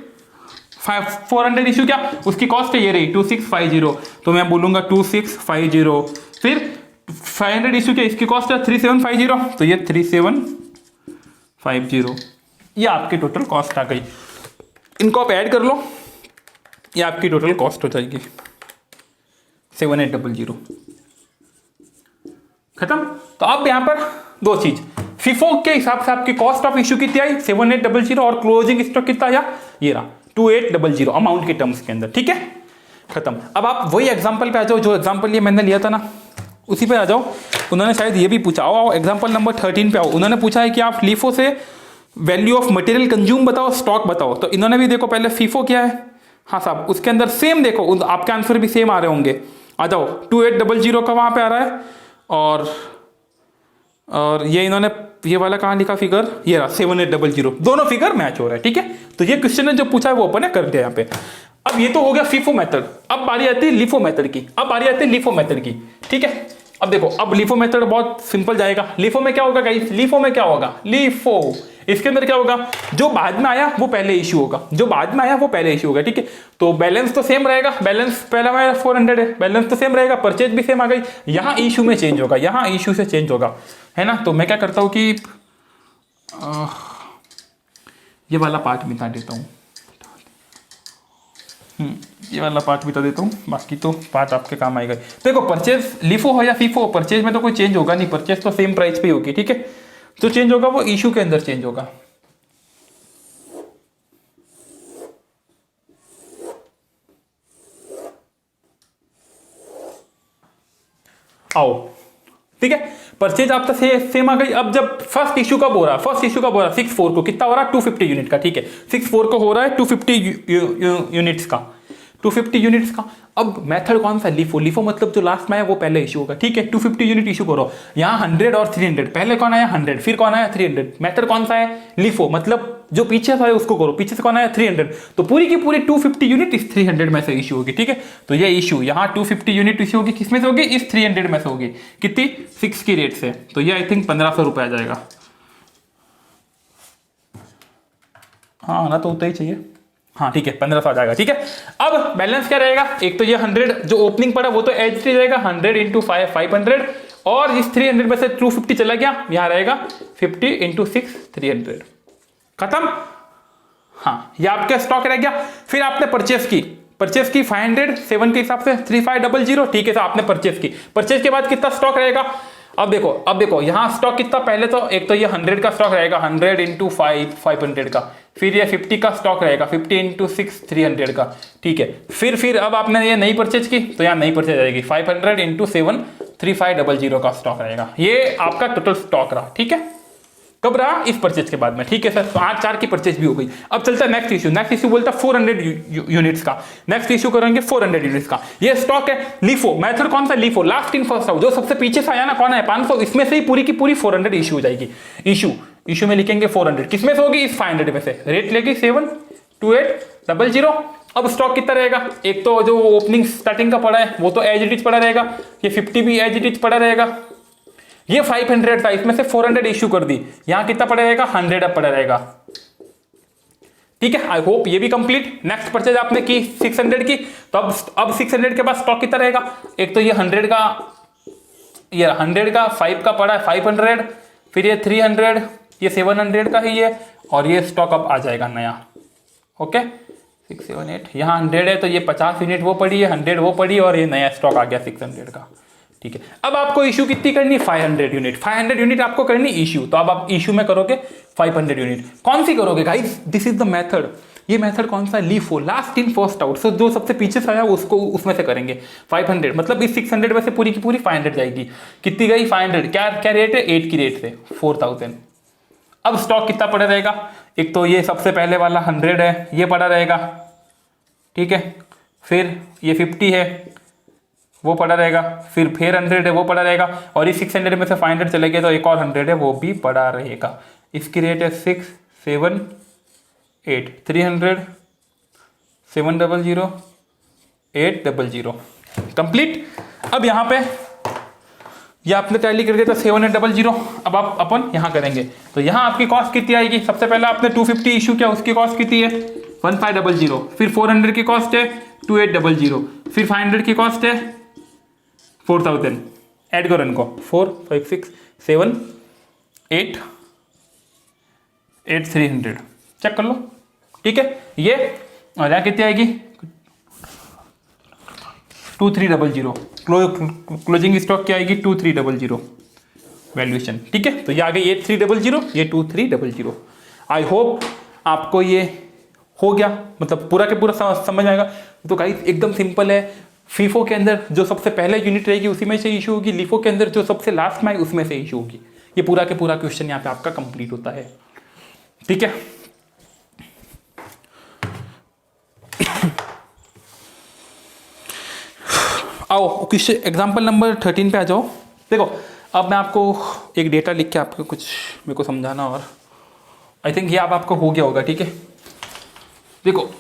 400 इशू क्या, उसकी कॉस्ट है ये रही 2650, तो मैं बोलूंगा 2650। फिर 500 इशू क्या, इसकी कॉस्ट है 3750, तो ये 3750, ये आपकी टोटल कॉस्ट आ गई। इनको आप ऐड कर लो, ये आपकी टोटल कॉस्ट हो जाएगी 7800, खत्म। तो अब यहां पर दो चीज, फीफो के हिसाब से आपकी कॉस्ट ऑफ इशू कितनी आई 7800 और क्लोजिंग स्टॉक कितना आया, ये रहा 2800 अमाउंट के टर्म्स के अंदर, ठीक है, खत्म। अब आप वही एग्जांपल पे आ जाओ, जो एग्जांपल ये मैंने लिया था ना, उसी पे आ जाओ। उन्होंने शायद ये भी पूछा, आओ एग्जांपल नंबर 13 पे आओ। उन्होंने पूछा है कि आप फीफो से वैल्यू ऑफ मटेरियल कंज्यूम बताओ, स्टॉक बताओ। तो इन्होंने भी देखो पहले फीफो क्या है, हाँ साहब, उसके अंदर सेम देखो, आपके आंसर भी सेम आ रहे होंगे, आ जाओ 2800 का वहां पे आ रहा है, और ये इन्होंने ये वाला कहाँ लिखा फिगर, ये रहा 7800, दोनों फिगर मैच हो रहा है, ठीक है। तो ये क्वेश्चन ने जो पूछा है वो अपन ने कर दिया यहाँ पे। अब ये तो हो गया फीफो मेथड, अब बारी आती है लिफो मेथड की, अब बारी आती है लिफो मेथड की, ठीक है। अब देखो, अब लिफो मेथड बहुत सिंपल जाएगा। लिफो में क्या होगा गाइस, लिफो में क्या होगा, लिफो इसके अंदर क्या होगा, जो बाद में आया वो पहले इशू होगा, जो बाद में आया वो पहले इशू होगा, ठीक है। तो बैलेंस तो सेम रहेगा, बैलेंस पहला में 400 है, बैलेंस तो सेम रहेगा, परचेज भी सेम आ गई, यहाँ इशू में चेंज होगा, यहाँ इशू से चेंज होगा, है ना। तो मैं क्या करता हूँ कि ये वाला पार्ट मिटा देता हूँ, ये वाला पार्ट मिटा देता हूँ, बाकी तो पार्ट आपके काम आएगा। तो देखो, परचेज लिफो हो या फीफो, परचेज में तो कोई चेंज होगा नहीं, परचेज तो सेम प्राइस पे होगी, ठीक है। जो चेंज होगा वो इशू के अंदर चेंज होगा। आओ, ठीक है, परचेज आपका सेम आ गई। अब जब फर्स्ट इशू कब हो रहा है, फर्स्ट इशू कब हो रहा है 6/4 को, कितना हो रहा है 250 यूनिट का, ठीक है। 6/4 को हो रहा है 250 यूनिट्स का, 250 यूनिट्स का। अब मेथड कौन सा, लिफो, लिफो मतलब जो लास्ट में है वो पहले इशू होगा, ठीक है। 250 यूनिट इशू करो, यहाँ 100 और 300, पहले कौन आया 100, फिर कौन आया 300, मेथड कौन सा है, लिफो, मतलब जो पीछे से है उसको करो, पीछे से कौन आया 300, तो पूरी की पूरी 250 यूनिट इस 300 में से इशू होगी, ठीक है। तो ये इशू यहाँ 250 यूनिट इशू होगी, किसमें से होगी, इस 300 में से होगी, कितनी 6 की रेट से, तो ये आई थिंक 1500 रुपये आ जाएगा, हाँ आना तो उतना ही चाहिए, हाँ ठीक है 1500 आ जाएगा, ठीक है। अब बैलेंस क्या रहेगा, एक तो ये 100 जो ओपनिंग पड़ा वो तो एच रहेगा, 100 इंटू 500, और इस 300 में से 250 चला गया, यहाँ रहेगा 50 इंटू 6 300, खत्म। हाँ, ये आपका स्टॉक रह गया। फिर आपने परचेस की, परचेस की 500, 7 के हिसाब से 3500, ठीक है सर, आपने परचेस की। परचेस के बाद कितना स्टॉक रहेगा, अब देखो यहाँ स्टॉक कितना, पहले तो एक तो ये 100 का स्टॉक रहेगा, 100 इंटू 500 का, फिर ये 50 का स्टॉक रहेगा, 50 इंटू 6 300 का, ठीक है। फिर अब आपने ये नई परचेज की तो यहाँ नई परचेज आएगी, 500 इंटू 7 3500 का स्टॉक रहेगा। ये आपका टोटल स्टॉक रहा, ठीक है। कब रहा, इस परचेज के बाद में, ठीक है सर। तो आज 4 की परचेज भी हो गई। अब चलता है नेक्स्ट इशू। नेक्स्ट इशू बोलता है 400 यूनिट्स का। नेक्स्ट इशू करेंगे 400 यूनिट्स का। ये स्टॉक है लीफो, मेथड कौन सा, LIFO, last in first out, जो सबसे पीछे से आया ना, कौन है 500, इसमें से ही पूरी की पूरी 400 इशू हो जाएगी। इशू में लिखेंगे 400, किसमें से होगी, इस 500 में से। रेट लेगी 72800। अब स्टॉक कितना रहेगा, एक तो जो ओपनिंग स्टार्टिंग का पड़ा है वो तो एज इट इज पड़ा रहेगा, ये 50 भी एज इट इज पड़ा रहेगा, ये 500 था, इसमें से 400 इश्यू कर दी, यहां कितना पड़ा रहेगा, 100 अब पड़ा रहेगा, ठीक है। आई होप ये भी कंप्लीट। नेक्स्ट परचेज आपने की 600 की, तो अब 600 के बाद स्टॉक कितना रहेगा, एक तो ये 100 का, ये 100 का 5 का पड़ा है 500, फिर ये 300, ये 700 का ही है, और ये स्टॉक अब आ जाएगा नया, ओके 6 7 8, यहाँ 100 है तो ये 50 यूनिट वो पड़ी है, 100 वो पड़ी, और ये नया स्टॉक आ गया 600 का, ठीक है। अब आपको इशू कितनी करनी, 500 यूनिट, 500 यूनिट आपको करनी इशू। तो अब आप इशू में करोगे 500 यूनिट। कौन सी करोगे guys, this is the method. ये मेथड कौन सा, LIFO, last in first out. So जो सबसे पीछे से आया उसको उसमें से करेंगे 500, मतलब इस 600 में से पूरी की पूरी 500 जाएगी। कितनी गई 500, क्या रेट है, 8 की रेट से 4000। अब स्टॉक कितना पड़ा रहेगा, एक तो ये सबसे पहले वाला 100 है, ये पड़ा रहेगा, ठीक है। फिर ये 50 है, वो पड़ा रहेगा, फिर 100 है, वो पड़ा रहेगा, और इस 600 में से 500 चले गए तो एक और 100 है, वो भी पड़ा रहेगा। इसकी रेट है 6 7 8 300 700 800, कंप्लीट। अब यहाँ पे ये आपने टैली कर दिया था 7800। अब आप अपन यहाँ करेंगे तो यहाँ आपकी कॉस्ट कितनी आएगी, सबसे पहले आपने 250 इशू किया, उसकी कॉस्ट कितनी है 1500, फिर 400 की कॉस्ट है 2800, फिर 500 की कॉस्ट है 4000। ऐड करो इनको, 4 5 6 7 8 8 300, चेक कर लो, ठीक है। ये और यहाँ कितनी आएगी 2300, क्लोजिंग स्टॉक क्या आएगी 2300 वैल्यूएशन, ठीक है। तो ये आ गई 8300, ये 2300। आई होप आपको ये हो गया, मतलब पूरा के पूरा समझ आएगा। तो गाइस एकदम सिंपल है। फीफो के अंदर जो सबसे पहले यूनिट रहेगी उसी में से इशू होगी, लीफो के अंदर जो सबसे लास्ट में आई उसमें से इशू होगी। ये पूरा के पूरा क्वेश्चन यहाँ पे आपका कंप्लीट होता है, ठीक है। आओ क्वेश्चन एग्जाम्पल नंबर 13 पे आ जाओ। देखो अब मैं आपको एक डेटा लिख के आपको कुछ मेरे को समझाना, और आई थिंक ये आपको हो गया होगा, ठीक है। देखो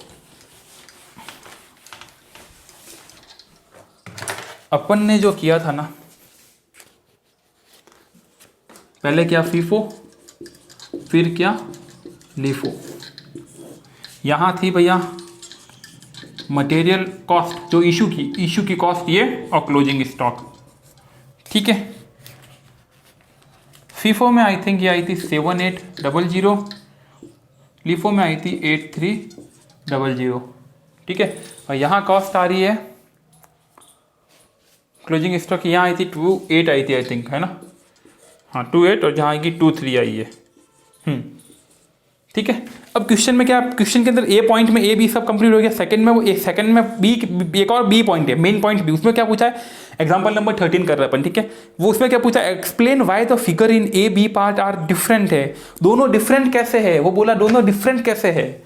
अपन ने जो किया था ना, पहले क्या फीफो, फिर क्या लीफो। यहां थी भैया मटेरियल कॉस्ट, जो इशू की कॉस्ट ये, और क्लोजिंग स्टॉक, ठीक है। फीफो में आई थिंक ये आई थी 7800, लीफो में आई थी 8300, ठीक है। और यहाँ कॉस्ट आ रही है क्लोजिंग स्टॉक, यहाँ आई थी 28 आई थी आई थिंक, है ना, हाँ 28, और जहाँ आएगी 23 आई है, ठीक है। अब क्वेश्चन में क्या, क्वेश्चन के अंदर ए पॉइंट में ए बी सब कंप्लीट हो गया, सेकंड में वो सेकंड में बी, एक और बी पॉइंट है, मेन पॉइंट बी, उसमें क्या पूछा है, एग्जांपल नंबर 13 कर रहे हैं अपन, ठीक है। वो उसमें क्या पूछा, explain why the figure in A B part are different है, दोनों डिफरेंट कैसे है, वो बोला दोनों डिफरेंट कैसे है।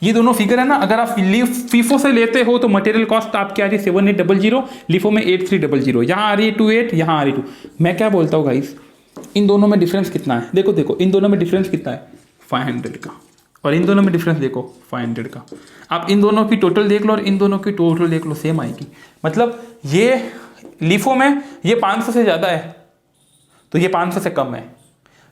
ये दोनों फिगर है ना, अगर आप फीफो से लेते हो तो मटेरियल कॉस्ट आपकी आ रही है 7800, लीफो में 8300, यहाँ आ रही है 28, यहाँ आ रही 2। मैं क्या बोलता हूँ गाइस, इन दोनों में डिफरेंस कितना है, देखो इन दोनों में डिफरेंस कितना है 500 का, और इन दोनों में डिफरेंस देखो 500 का। आप इन दोनों की टोटल देख लो और इन दोनों की टोटल देख लो, सेम आएगी। मतलब ये लीफो में ये 500 से ज़्यादा है तो ये 500 से कम है,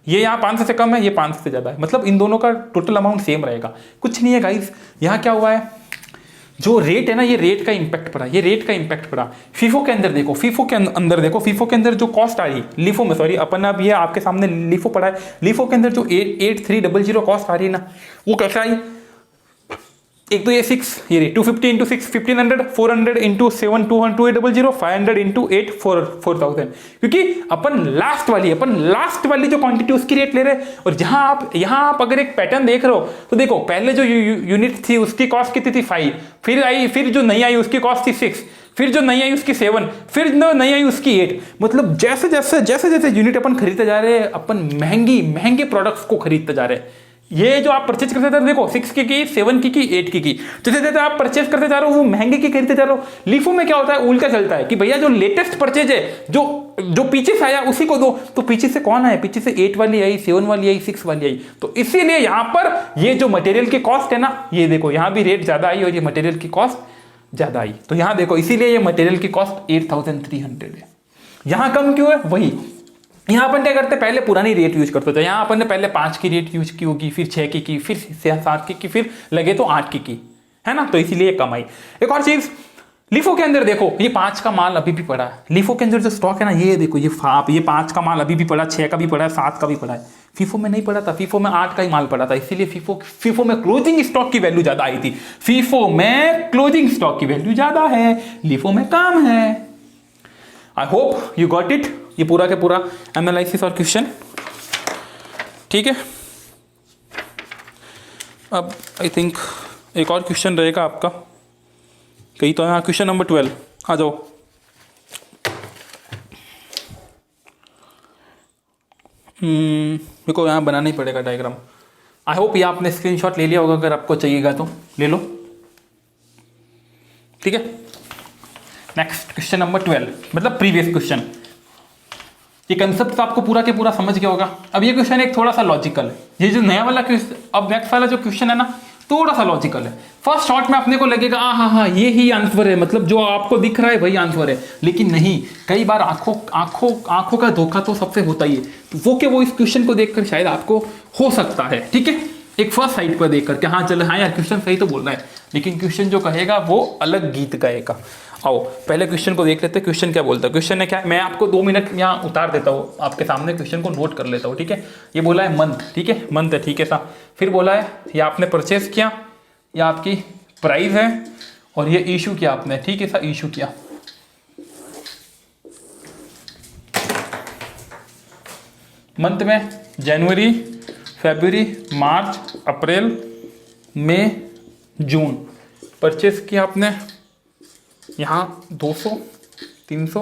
ये यहाँ 500 से कम है, ये 500 से ज़्यादा है, मतलब इन दोनों का टोटल अमाउंट सेम रहेगा। कुछ नहीं है गाइस, यहाँ क्या हुआ है, जो रेट है ना, ये रेट का इंपैक्ट पड़ा, ये रेट का इंपैक्ट पड़ा। फीफो के अंदर देखो, फीफो के अंदर जो कॉस्ट आ रही, लीफो में सॉरी, अपन अब ये आपके सामने लीफो पड़ा है, लीफो के अंदर जो 8300 कॉस्ट आ रही है ना, वो कैसे आई, एक तो ये 6, ये 250 इंटू 6 1500, 400 इंटू 7 2800, 500 इंटू 8 4000, क्योंकि अपन लास्ट वाली जो क्वांटिटी उसकी रेट ले रहे हैं। और जहां आप यहाँ आप अगर एक पैटर्न देख रहे हो तो देखो, पहले जो यूनिट थी उसकी कॉस्ट कितनी थी 5, फिर जो नई आई उसकी कॉस्ट थी 6, फिर जो नई आई उसकी 7, फिर जो नई आई उसकी 8। मतलब जैसे जैसे यूनिट अपन खरीदते जा रहे हैं, अपन महंगे प्रोडक्ट्स को खरीदते जा रहे हैं। ये जो आप परचेज करते थे, देखो 6 की 7 की 8 की जैसे जैसे आप परचेज करते जा रहे हो वो महंगे की खरीदते जा रहे हो। लीफो में क्या होता है, उल्टा चलता है कि भैया जो लेटेस्ट परचेज है, जो पीछे से आया उसी को दो। तो पीछे से कौन आया, पीछे से 8 वाली आई, 7 वाली आई, 6 वाली आई। तो इसीलिए यहां पर ये जो मटेरियल की कॉस्ट है ना, ये देखो यहां भी रेट ज्यादा आई और ये मटेरियल की कॉस्ट ज्यादा आई। तो यहां देखो इसीलिए ये मटेरियल की कॉस्ट 8300 है। यहां कम क्यों है, वही यहाँ अपन क्या करते हैं, पहले पुरानी रेट यूज करते थे। यहाँ अपन ने पहले 5 की रेट यूज की होगी, फिर 6 की, फिर 7 की, फिर लगे तो 8 की, है ना। तो इसीलिए कम आई। एक और चीज, लीफो के अंदर देखो ये 5 का माल अभी भी पड़ा है। लीफो के अंदर जो स्टॉक है ना, ये देखो ये 5 का माल अभी भी पड़ा, 6 का भी पड़ा है, 7 का भी पड़ा है। फीफो में नहीं पड़ा था, फीफो में 8 का ही माल पड़ा था। इसीलिए फीफो में क्लोजिंग स्टॉक की वैल्यू ज्यादा आई थी। फीफो में क्लोजिंग स्टॉक की वैल्यू ज्यादा है, लीफो में कम है। I hope you got it, ये पूरा के पूरा एनालिसिस और क्वेश्चन, ठीक है। अब आई थिंक एक और क्वेश्चन रहेगा आपका, कहीं तो यहाँ क्वेश्चन नंबर 12, आ जाओ। मेरे को यहाँ बनाना ही पड़ेगा डायग्राम। आई होप ये आपने स्क्रीनशॉट ले लिया होगा, अगर आपको चाहिएगा तो ले लो, ठीक है। नेक्स्ट क्वेश्चन नंबर 12, मतलब प्रीवियस क्वेश्चन। ये कंसेप्ट तो आपको पूरा के पूरा समझ गया होगा। अब ये क्वेश्चन एक थोड़ा सा लॉजिकल है, ये जो नया वाला क्वेश्चन, अब नेक्स्ट वाला जो क्वेश्चन है ना, थोड़ा सा लॉजिकल है। फर्स्ट शॉट में अपने को लगेगा हाँ ये ही आंसर है, मतलब जो आपको दिख रहा है वही आंसर है, लेकिन नहीं। कई बार आंखों का धोखा तो सबसे होता ही है। तो वो इस क्वेश्चन को देखकर शायद आपको हो सकता है, ठीक है, एक फर्स्ट साइड पर देख करके हाँ चलो हाँ यार क्वेश्चन सही तो बोल रहा है, लेकिन क्वेश्चन जो कहेगा वो अलग गीत गाएगा। आओ पहले क्वेश्चन को देख लेते हैं। क्वेश्चन क्या बोलता है, क्वेश्चन है क्या, मैं आपको 2 मिनट यहाँ उतार देता हूँ आपके सामने, क्वेश्चन को नोट कर लेता हूँ, ठीक है। ये बोला है मंथ, ठीक है, मंथ है, ठीक है सा। फिर बोला है ये आपने परचेस किया, ये आपकी प्राइस है, और ये इशू किया आपने, ठीक है सा, इशू किया। मंथ में जनवरी, फरवरी, मार्च, अप्रैल, मई, जून परचेस किया आपने। यहाँ 200, 300,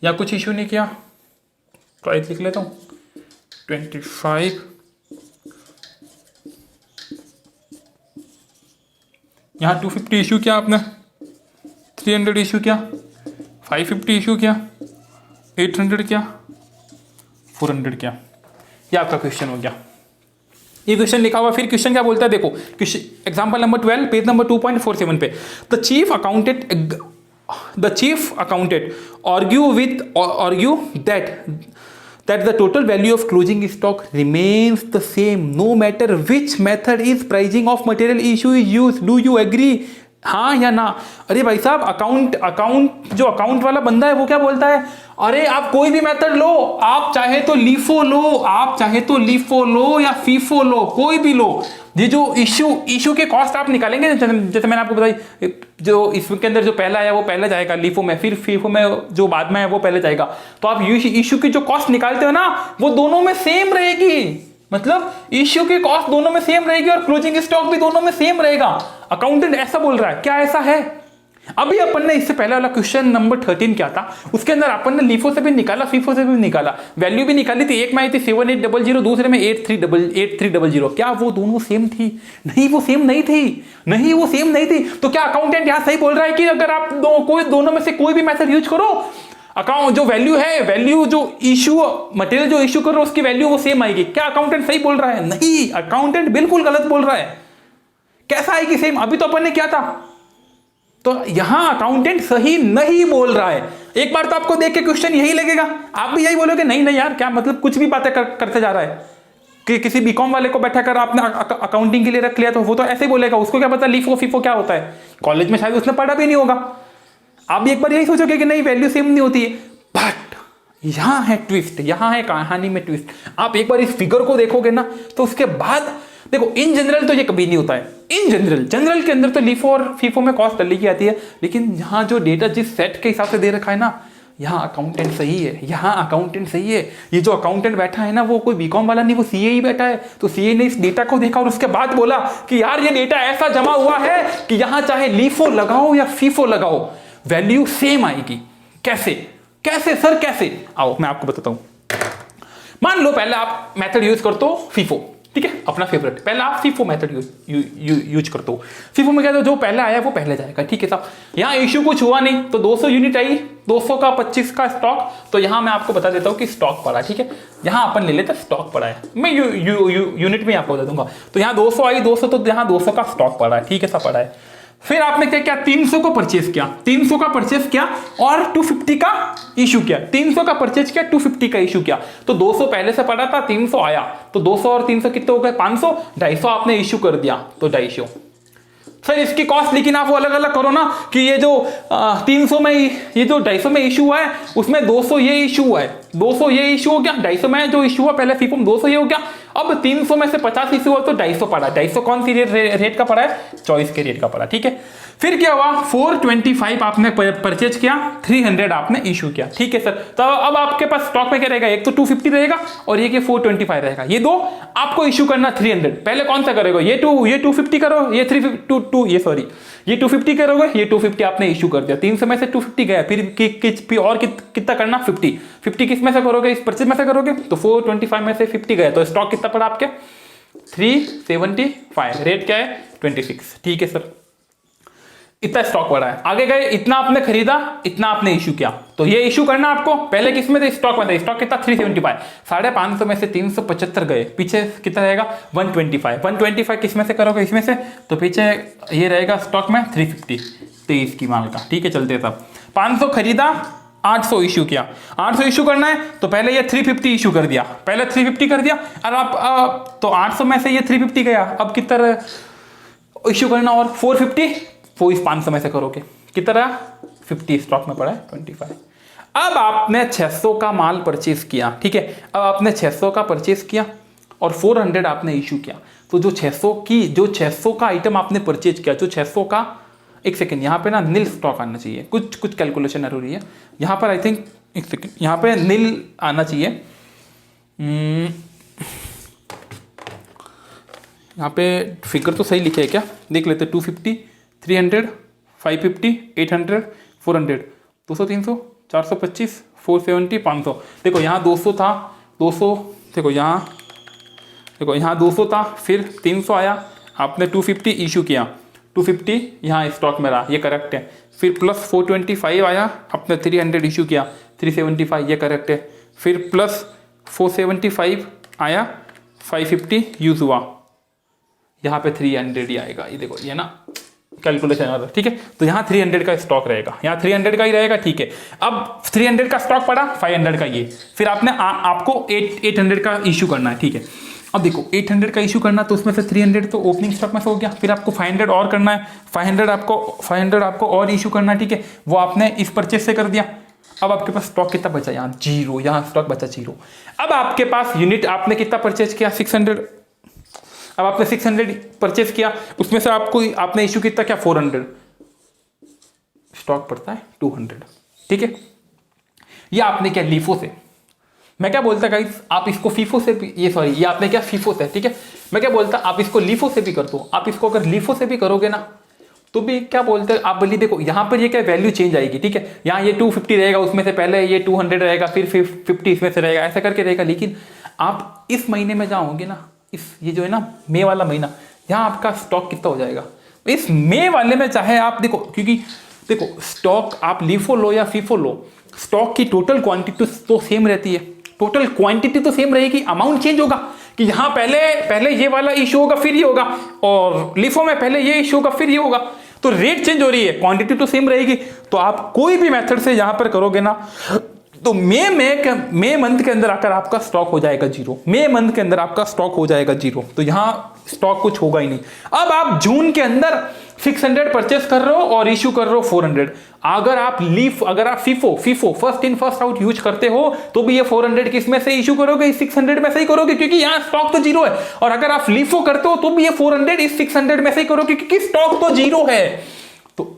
या कुछ इशू नहीं किया, प्राइस लिख लेता हूँ 25। यहाँ 250 इशू किया आपने, 300 इशू किया, 550 इशू किया, 800 किया, 400 किया। ये आपका क्वेश्चन हो गया, ये क्वेश्चन लिखा हुआ। फिर क्वेश्चन क्या बोलता है देखो, एग्जांपल नंबर 12 पेज नंबर 2.47 पे, the chief accountant argue that the total value of closing stock remains the same no matter which method is pricing of material issue is used. Do you agree? हाँ या ना। अरे भाई साहब, account वाला बंदा है वो क्या बोलता है, अरे आप कोई भी मेथड लो, आप चाहे तो लीफो लो, या फीफो लो, कोई भी लो। ये जो इशू के कॉस्ट आप निकालेंगे, जैसे मैंने आपको बताई, जो इसके अंदर जो पहला आया वो पहले जाएगा लीफो में, फिर फीफो में जो बाद में है वो पहले जाएगा। तो आप इशू की जो कॉस्ट निकालते हो ना, वो दोनों में सेम रहेगी। मतलब इश्यू की कॉस्ट दोनों में सेम रहेगी और क्लोजिंग स्टॉक भी दोनों में सेम रहेगा। अकाउंटेंट ऐसा बोल रहा है, क्या ऐसा है? अभी अपन ने इससे पहले वाला क्वेश्चन नंबर 13 क्या था, उसके अंदर अपन ने लीफो से भी निकाला, फीफो से भी निकाला, वैल्यू भी निकाली थी। एक में आई थी 7800, दूसरे में 8300। क्या वो दोनों सेम थी? नहीं, वो सेम नहीं थी। तो क्या अकाउंटेंट यहां सही बोल रहा है कि अगर आप दोनों में से कोई भी मेथड यूज करो, अकाउंट जो वैल्यू जो इशू मटेरियल जो इशू कर रहे हो उसकी वैल्यू वो सेम आएगी? क्या अकाउंटेंट सही बोल रहा है? नहीं, अकाउंटेंट बिल्कुल गलत बोल रहा है। कैसा आएगी सेम? अभी तो अपन ने क्या था, तो यहां अकाउंटेंट सही नहीं बोल रहा है। एक बार तो आपको देख के क्वेश्चन यही लगेगा, आप भी यही बोलोगे नहीं यार, क्या मतलब कुछ भी बातें करते जा रहा है कि किसी बीकॉम वाले को बैठा कर आपने अकाउंटिंग के लिए रख लिया, तो वो तो ऐसे ही बोलेगा, उसको क्या पता लीफो फीफो क्या होता है, कॉलेज में शायद उसने पढ़ा भी नहीं होगा। आप भी एक बार यही सोचोगे कि नहीं वैल्यू सेम नहीं होती है, बट यहाँ है ट्विस्ट, यहाँ है कहानी में ट्विस्ट। आप एक बार इस फिगर को देखोगे ना तो उसके बाद देखो, इन जनरल तो ये कभी नहीं होता है। इन जनरल के अंदर तो लीफो और फीफो में कॉस्ट डली की आती है, लेकिन यहाँ जो डेटा जिस सेट के हिसाब से दे रखा है ना, यहाँ अकाउंटेंट सही है, यहाँ अकाउंटेंट सही है। ये जो अकाउंटेंट बैठा है ना वो कोई बीकॉम वाला नहीं, वो सीए ही बैठा है। तो सीए ने इस डेटा को देखा और उसके बाद बोला कि यार ये डेटा ऐसा जमा हुआ है कि यहाँ चाहे लीफो लगाओ या फीफो लगाओ वैल्यू सेम आएगी। कैसे कैसे सर कैसे? आओ मैं आपको बताता हूँ। मान लो पहले आप मेथड यूज करते हो फीफो, ठीक है, अपना फेवरेट। पहले आप फीफो मेथड यूज करते हो। फीफो में क्या जो पहले आया वो पहले जाएगा, ठीक है साहब। यहाँ इश्यू कुछ हुआ नहीं तो 200 यूनिट आई, 200 का 25 का स्टॉक। तो यहाँ मैं आपको बता देता हूँ कि स्टॉक पड़ा, ठीक है। यहाँ अपन ले लेते स्टॉक पड़ा है, मैं यूनिट में आपको बता दूंगा। तो यहाँ 200 आई, 200 तो यहाँ 200 का स्टॉक पड़ा है, ठीक है, सब पड़ा है। फिर आपने क्या किया, 300 को परचेज किया, 300 का परचेज किया और 250 का इशू किया। 300 का परचेज किया, 250 का इशू किया। तो 200 पहले से पड़ा था, 300 आया, तो 200 और 300 कितने हो गए, 500। 250 आपने इशू कर दिया, तो 250 सर इसकी कॉस्ट। लेकिन आप वो अलग अलग करो ना कि ये जो 300 में, ये जो 250 में इशू हुआ है उसमें 200 ये इशू हुआ है, 200 ये इशू हो गया। 250 में जो इशू हुआ पहले फीफो में 200 ये हो गया। अब 300 में से 50 इशू हुआ तो 250 पड़ा। 250 कौन सी रेट का पड़ा है, चॉइस के रेट का पड़ा, ठीक है। फिर क्या हुआ, 425 आपने परचेज किया, 300 आपने इशू किया, ठीक है सर। तो अब आपके पास स्टॉक में क्या रहेगा, एक तो 250 रहेगा और ये 425 रहेगा। ये दो आपको इशू करना 300। पहले कौन सा करोगे, ये 250 करो, ये 250 करोगे, ये 250 आपने इशू कर दिया। 300 में से 250 गया, फिर और कितना करना, 50 किस में से करोगे, इस परचेज में से करोगे। तो 425 में से 50 गया, तो स्टॉक कितना पड़ा आपके 375। रेट क्या है 26, ठीक है सर। इतना स्टॉक पड़ा है। आगे गए, इतना आपने खरीदा, इतना आपने इशू किया। तो ये इशू करना आपको पहले किस में थे, स्टॉक में था। स्टॉक कितना 375, 550 में से 375 गए, पीछे कितना रहेगा 125। 125 किस में से करोगे, इसमें से। तो पीछे ये रहेगा स्टॉक में 350, 23 की माल का, ठीक है। चलते सब 500 खरीदा, 800 इशू किया। 800 इशू करना है तो पहले ये 350 इशू कर दिया, पहले 350 कर दिया। और आप तो 800 में से ये 350 गया, अब कितना इशू करना और 450, वो इस 500 में से करोगे, कितना 50 स्टॉक में पड़ा है 25। अब आपने 600 का माल परचेज किया, ठीक है। अब आपने 600 का परचेज किया और 400 आपने इशू किया। तो जो 600 का आइटम आपने परचेज किया, जो 600 का, एक सेकेंड यहाँ पे ना नील स्टॉक आना चाहिए, कुछ कैलकुलेशन जरूरी है यहाँ पर। आई थिंक एक सेकेंड यहाँ पे नील आना चाहिए। यहाँ पे फिगर तो सही लिखे है क्या, देख लेते। 250, 300, 550, 800, 400, 200, 300, 425, 470, 500। देखो यहाँ 200 था, 200 देखो यहाँ 200 था, फिर 300 आया, आपने 250 इशू किया, 250 यहाँ स्टॉक में रहा, ये करेक्ट है। फिर प्लस 425 आया, आपने 300 इशू किया, 375 ये करेक्ट है। फिर प्लस 475 आया, 550 यूज हुआ, यहाँ पे 300 ही आएगा। ये देखो ये ना कैलकुलेशन, ठीक है। तो यहाँ 300 का स्टॉक रहेगा, यहाँ 300 का ही रहेगा, ठीक है। अब 300 का स्टॉक पड़ा, 500 का ये, फिर आपने आपको 800 का इशू करना है, ठीक है। अब देखो 800 का इशू करना, तो उसमें से 300 तो ओपनिंग स्टॉक में से हो गया। फिर आपको 500 और करना है, 500 आपको और इशू करना है, ठीक है। वो आपने इस परचेज से कर दिया। अब आपके पास स्टॉक कितना बचा, यहाँ 0, यहाँ स्टॉक बचा 0। अब आपके पास यूनिट आपने कितना परचेज किया, 600। अब आपने 600 परचेज किया, उसमें से आपने इशू कितना क्या, 400। स्टॉक पड़ता है 200, ठीक है। ये आपने क्या, लीफो से। मैं क्या बोलता गाइस, आप इसको फीफो से भी, ये आपने क्या फीफो से, ठीक है। मैं क्या बोलता, आप इसको लीफो से भी कर दो। आप इसको अगर लीफो से भी करोगे ना तो भी क्या बोलते हैं आप, बोलिए देखो यहाँ पर ये क्या वैल्यू चेंज आएगी, ठीक है। यहाँ ये 250 रहेगा, उसमें से पहले ये 200 रहेगा, फिर 50 इसमें से रहेगा, ऐसा करके रहेगा। लेकिन आप इस महीने में जाओगे ना, ये जो है ना मई वाला महीना, यहाँ आपका स्टॉक कितना हो जाएगा इस मई वाले में। चाहे आप देखो, क्योंकि देखो स्टॉक आप लीफो लो या फीफो लो, स्टॉक की टोटल क्वांटिटी तो सेम रहती है, टोटल क्वांटिटी तो सेम रहेगी, अमाउंट चेंज होगा कि यहाँ पहले ये वाला इशू होगा, फिर ये होगा, और लीफो में पहले ये इशू होगा, फिर ये होगा। तो रेट चेंज हो रही है, क्वांटिटी तो सेम रहेगी। तो आप कोई भी मेथड से यहाँ पर करोगे ना, तो मई मंथ के अंदर आकर आपका स्टॉक हो जाएगा 0। मई मंथ के अंदर आपका स्टॉक हो जाएगा 0। तो यहाँ स्टॉक कुछ होगा ही नहीं। अब आप जून के अंदर 600 परचेस कर रहे हो और इश्यू कर रहे हो 400। अगर आप FIFO first in first out use करते हो तो भी ये 400 किस में से इश्यू करोगे, 600 में से ही करोगे, क्योंकि यहाँ स्टॉक तो जीरो है। और अगर आप लीफो करते हो तो भी ये 400 इस 600 में से ही करोगे, क्योंकि स्टॉक तो जीरो है। तो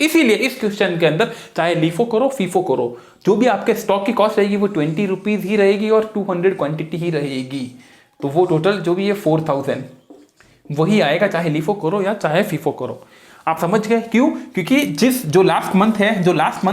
इसीलिए इस क्वेश्चन के अंदर चाहे लीफो करो फीफो करो, जो भी आपके स्टॉक की कॉस्ट रहेगी वो 20 रुपीज ही रहेगी और 200 क्वांटिटी ही रहेगी। तो वो टोटल जो भी है 4000 वही आएगा, चाहे लीफो करो या चाहे फीफो करो। आप समझ गए क्यों? क्योंकि जो लास्ट मंथ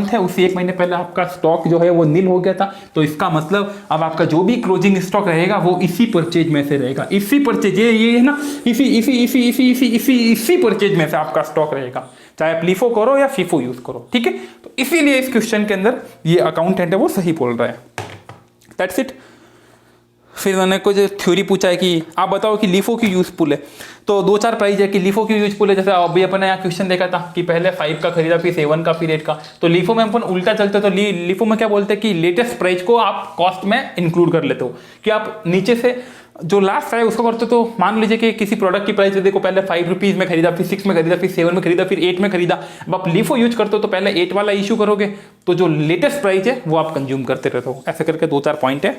है उससे एक महीने पहले आपका स्टॉक जो है वो नील हो गया था। तो इसका मतलब अब आपका जो भी क्लोजिंग स्टॉक रहेगा वो इसी परचेज में से रहेगा। इसी परचेज ये है ना, इसी परचेज में से आपका स्टॉक रहेगा, चाहे आप लीफो करो या फीफो यूज करो। ठीक है, तो इसीलिए इस क्वेश्चन के अंदर ये अकाउंटेंट है वो सही बोल रहा है। That's it. फिर मैंने कुछ थ्योरी पूछा है कि आप बताओ कि लीफो क्यों यूजफुल है। तो 2-4 प्राइस है कि लीफो क्यों यूजफुल है। जैसे अभी अपन यहाँ क्वेश्चन देखा था कि पहले 5 का खरीदा फिर 7 का फिर 8 का। तो लीफो में अपन उल्टा चलते तो लीफो में क्या बोलते हैं कि लेटेस्ट प्राइस को आप कॉस्ट में इंक्लूड कर लेते हो, कि आप नीचे से जो लास्ट है उसको करते। तो मान लीजिए कि किसी प्रोडक्ट की प्राइस देखो, पहले 5 रुपीज में खरीदा, फिर 6 में खरीदा, फिर 7 में खरीदा, फिर 8 में खरीदा। अब आप लीफो यूज करते हो तो पहले 8 वाला इशू करोगे, तो जो लेटेस्ट प्राइस है वो आप कंज्यूम करते रहते हो। ऐसे करके 2-4 पॉइंट है,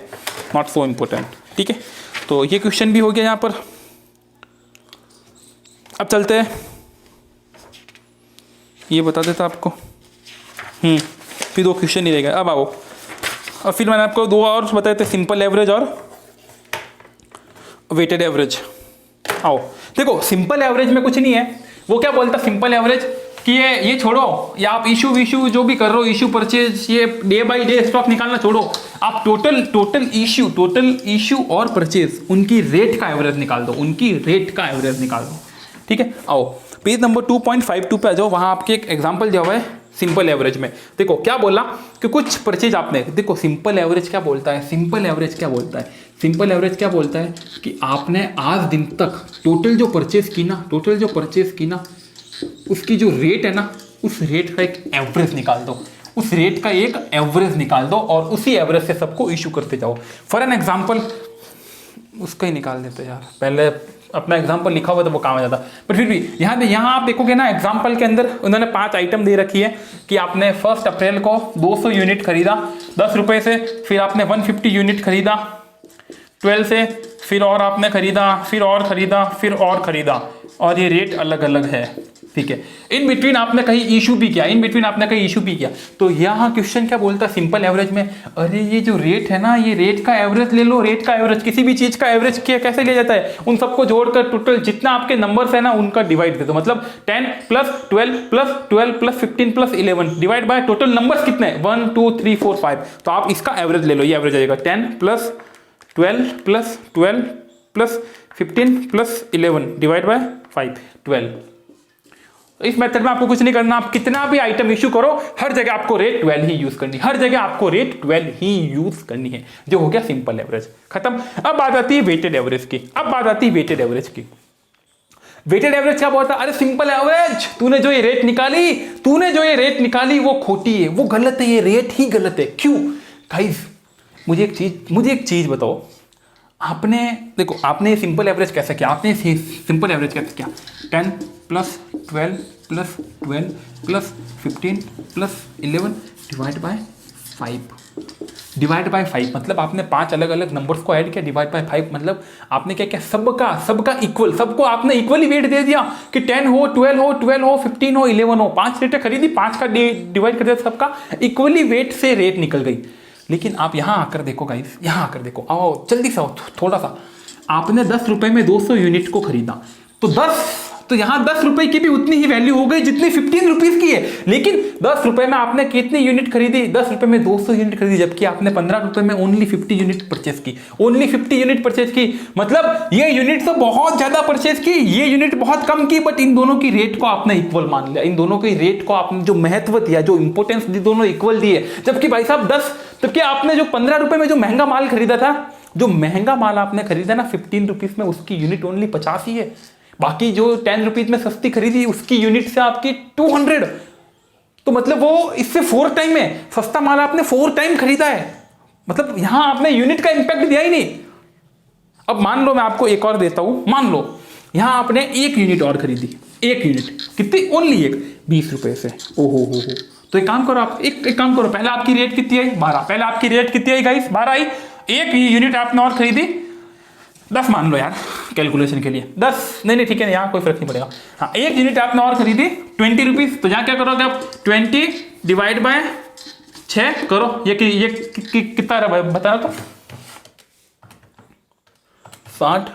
नॉट सो इम्पोर्टेंट। ठीक है, तो ये क्वेश्चन भी हो गया यहाँ पर। अब चलते हैं, ये बता देता आपको। फिर 2 क्वेश्चन ही रहेगा। अब आओ, और फिर मैंने आपको 2 और बताए थे, सिंपल एवरेज और वेटेड एवरेज। आओ देखो, सिंपल एवरेज में कुछ नहीं है। वो क्या बोलता सिंपल एवरेज कि ये छोड़ो, या आप इशू जो भी कर रहे हो, इशू परचेज, ये डे बाय डे स्टॉक निकालना छोड़ो। आप टोटल इशू और परचेज उनकी रेट का एवरेज निकाल दो, ठीक है। आओ पेज नंबर 2.52 पे आ जाओ, वहां आपके एक एग्जांपल दिया हुआ है सिंपल एवरेज में। देखो क्या बोला कि कुछ परचेज आपने, देखो सिंपल एवरेज क्या बोलता है कि आपने आज दिन तक टोटल जो परचेज की ना उसकी जो रेट है ना, उस रेट का एक एवरेज निकाल दो, और उसी एवरेज से सबको इशू करते जाओ। फॉर एन एग्जांपल उसका ही निकाल देते यार, पहले अपना एग्जांपल लिखा हुआ तो वो काम आ जाता। पर फिर भी यहाँ आप देखोगे ना, एग्जांपल के अंदर उन्होंने 5 आइटम दे रखी है कि आपने 1 अप्रैल को 200 यूनिट खरीदा 10 रुपए से, फिर आपने 150 यूनिट खरीदा 12 से, फिर और आपने खरीदा, फिर और खरीदा, और ये रेट अलग अलग है। ठीक है, इन बिटवीन आपने कहीं इशू भी किया। तो यहाँ क्वेश्चन क्या बोलता है सिंपल एवरेज में, अरे ये जो रेट है ना, ये रेट का एवरेज ले लो। रेट का एवरेज, किसी भी चीज का एवरेज कैसे लिया जाता है, उन सबको जोड़कर टोटल जितना आपके नंबर्स है ना उनका डिवाइड दे दो। मतलब 10 + 12 + 12 + 15 + 11 डिवाइड बाय टोटल नंबर्स कितने हैं 1 2 3 4 5। तो आप इसका एवरेज ले लो, ये एवरेज आएगा 10 + 12 + 12 + 15 + 11 डिवाइड बाय 5 12। इस मेथड में आपको कुछ नहीं करना, आप कितना भी आइटम इशू करो हर जगह आपको रेट 12 ही यूज करनी है, जो हो गया सिंपल एवरेज, खत्म। अब बात आती है वेटेड एवरेज की। वेटेड एवरेज क्या बोलता है, अरे सिंपल एवरेज तूने जो ये रेट निकाली वो खोटी है, वो गलत है, ये रेट ही गलत है। क्यों गाइस, मुझे एक चीज बताओ, आपने सिंपल एवरेज कैसे किया, 10 + 12 + 12 + 15 + 11 डिवाइड बाय 5 मतलब आपने 5 अलग अलग नंबर्स को ऐड किया, डिवाइड बाय 5 मतलब आपने क्या सबका इक्वल, सबको आपने इक्वली वेट दे दिया कि 10 हो 12 हो 15 हो 11 हो, 5 रेटें खरीदी, 5 का डिवाइड कर दिया, सबका इक्वली वेट से रेट निकल गई। लेकिन आप यहाँ आकर देखो गाइस, आओ जल्दी से आओ थोड़ा सा। आपने 10 रुपए में 200 यूनिट को खरीदा, तो यहाँ 10 रुपए की भी उतनी ही वैल्यू हो गई जितनी 15 रुपीज की है। लेकिन 10 रुपए में आपने कितनी यूनिट खरीदी, 10 रुपए में 200 यूनिट खरीदी, जबकि आपने 15 रुपए में ओनली 50 यूनिट परचेज की। मतलब ये यूनिट तो बहुत ज्यादा परचेज की, ये यूनिट बहुत कम की, बट इन दोनों की रेट को आपने इक्वल मान लिया, इन दोनों की रेट को आपने जो महत्व दिया, जो इंपोर्टेंस दी, दोनों इक्वल दिए। जबकि भाई साहब जबकि आपने जो 15 रुपए में जो महंगा माल खरीदा था, आपने खरीदा ना 15 रुपीज में, उसकी यूनिट ओनली 50 ही है। बाकी जो 10 रुपीज में सस्ती खरीदी उसकी यूनिट से आपकी 200, तो मतलब वो इससे 4 टाइम है, सस्ता माल आपने 4 टाइम खरीदा है। मतलब यहां आपने यूनिट का इंपैक्ट दिया ही नहीं। अब मान लो मैं आपको एक और देता हूं, मान लो यहां आपने 1 यूनिट और खरीदी, एक यूनिट, कितनी? ओनली एक, 20 रुपए से। ओहो हो। तो एक काम करो आप, एक काम करो, पहले आपकी रेट कितनी आई? 12। पहले आपकी रेट कितनी आई गाइस? 12 आई। एक यूनिट आपने और खरीदी, 10 मान लो यार कैलकुलेशन के लिए, 10 नहीं ठीक है, यहाँ कोई फर्क नहीं पड़ेगा। हाँ, एक यूनिट आपने और खरीदी 20 रुपीज। तो यहाँ क्या करोगे आप? 20 डिवाइड बाय 6 करो। ये कितना रहा बताओ तो? 60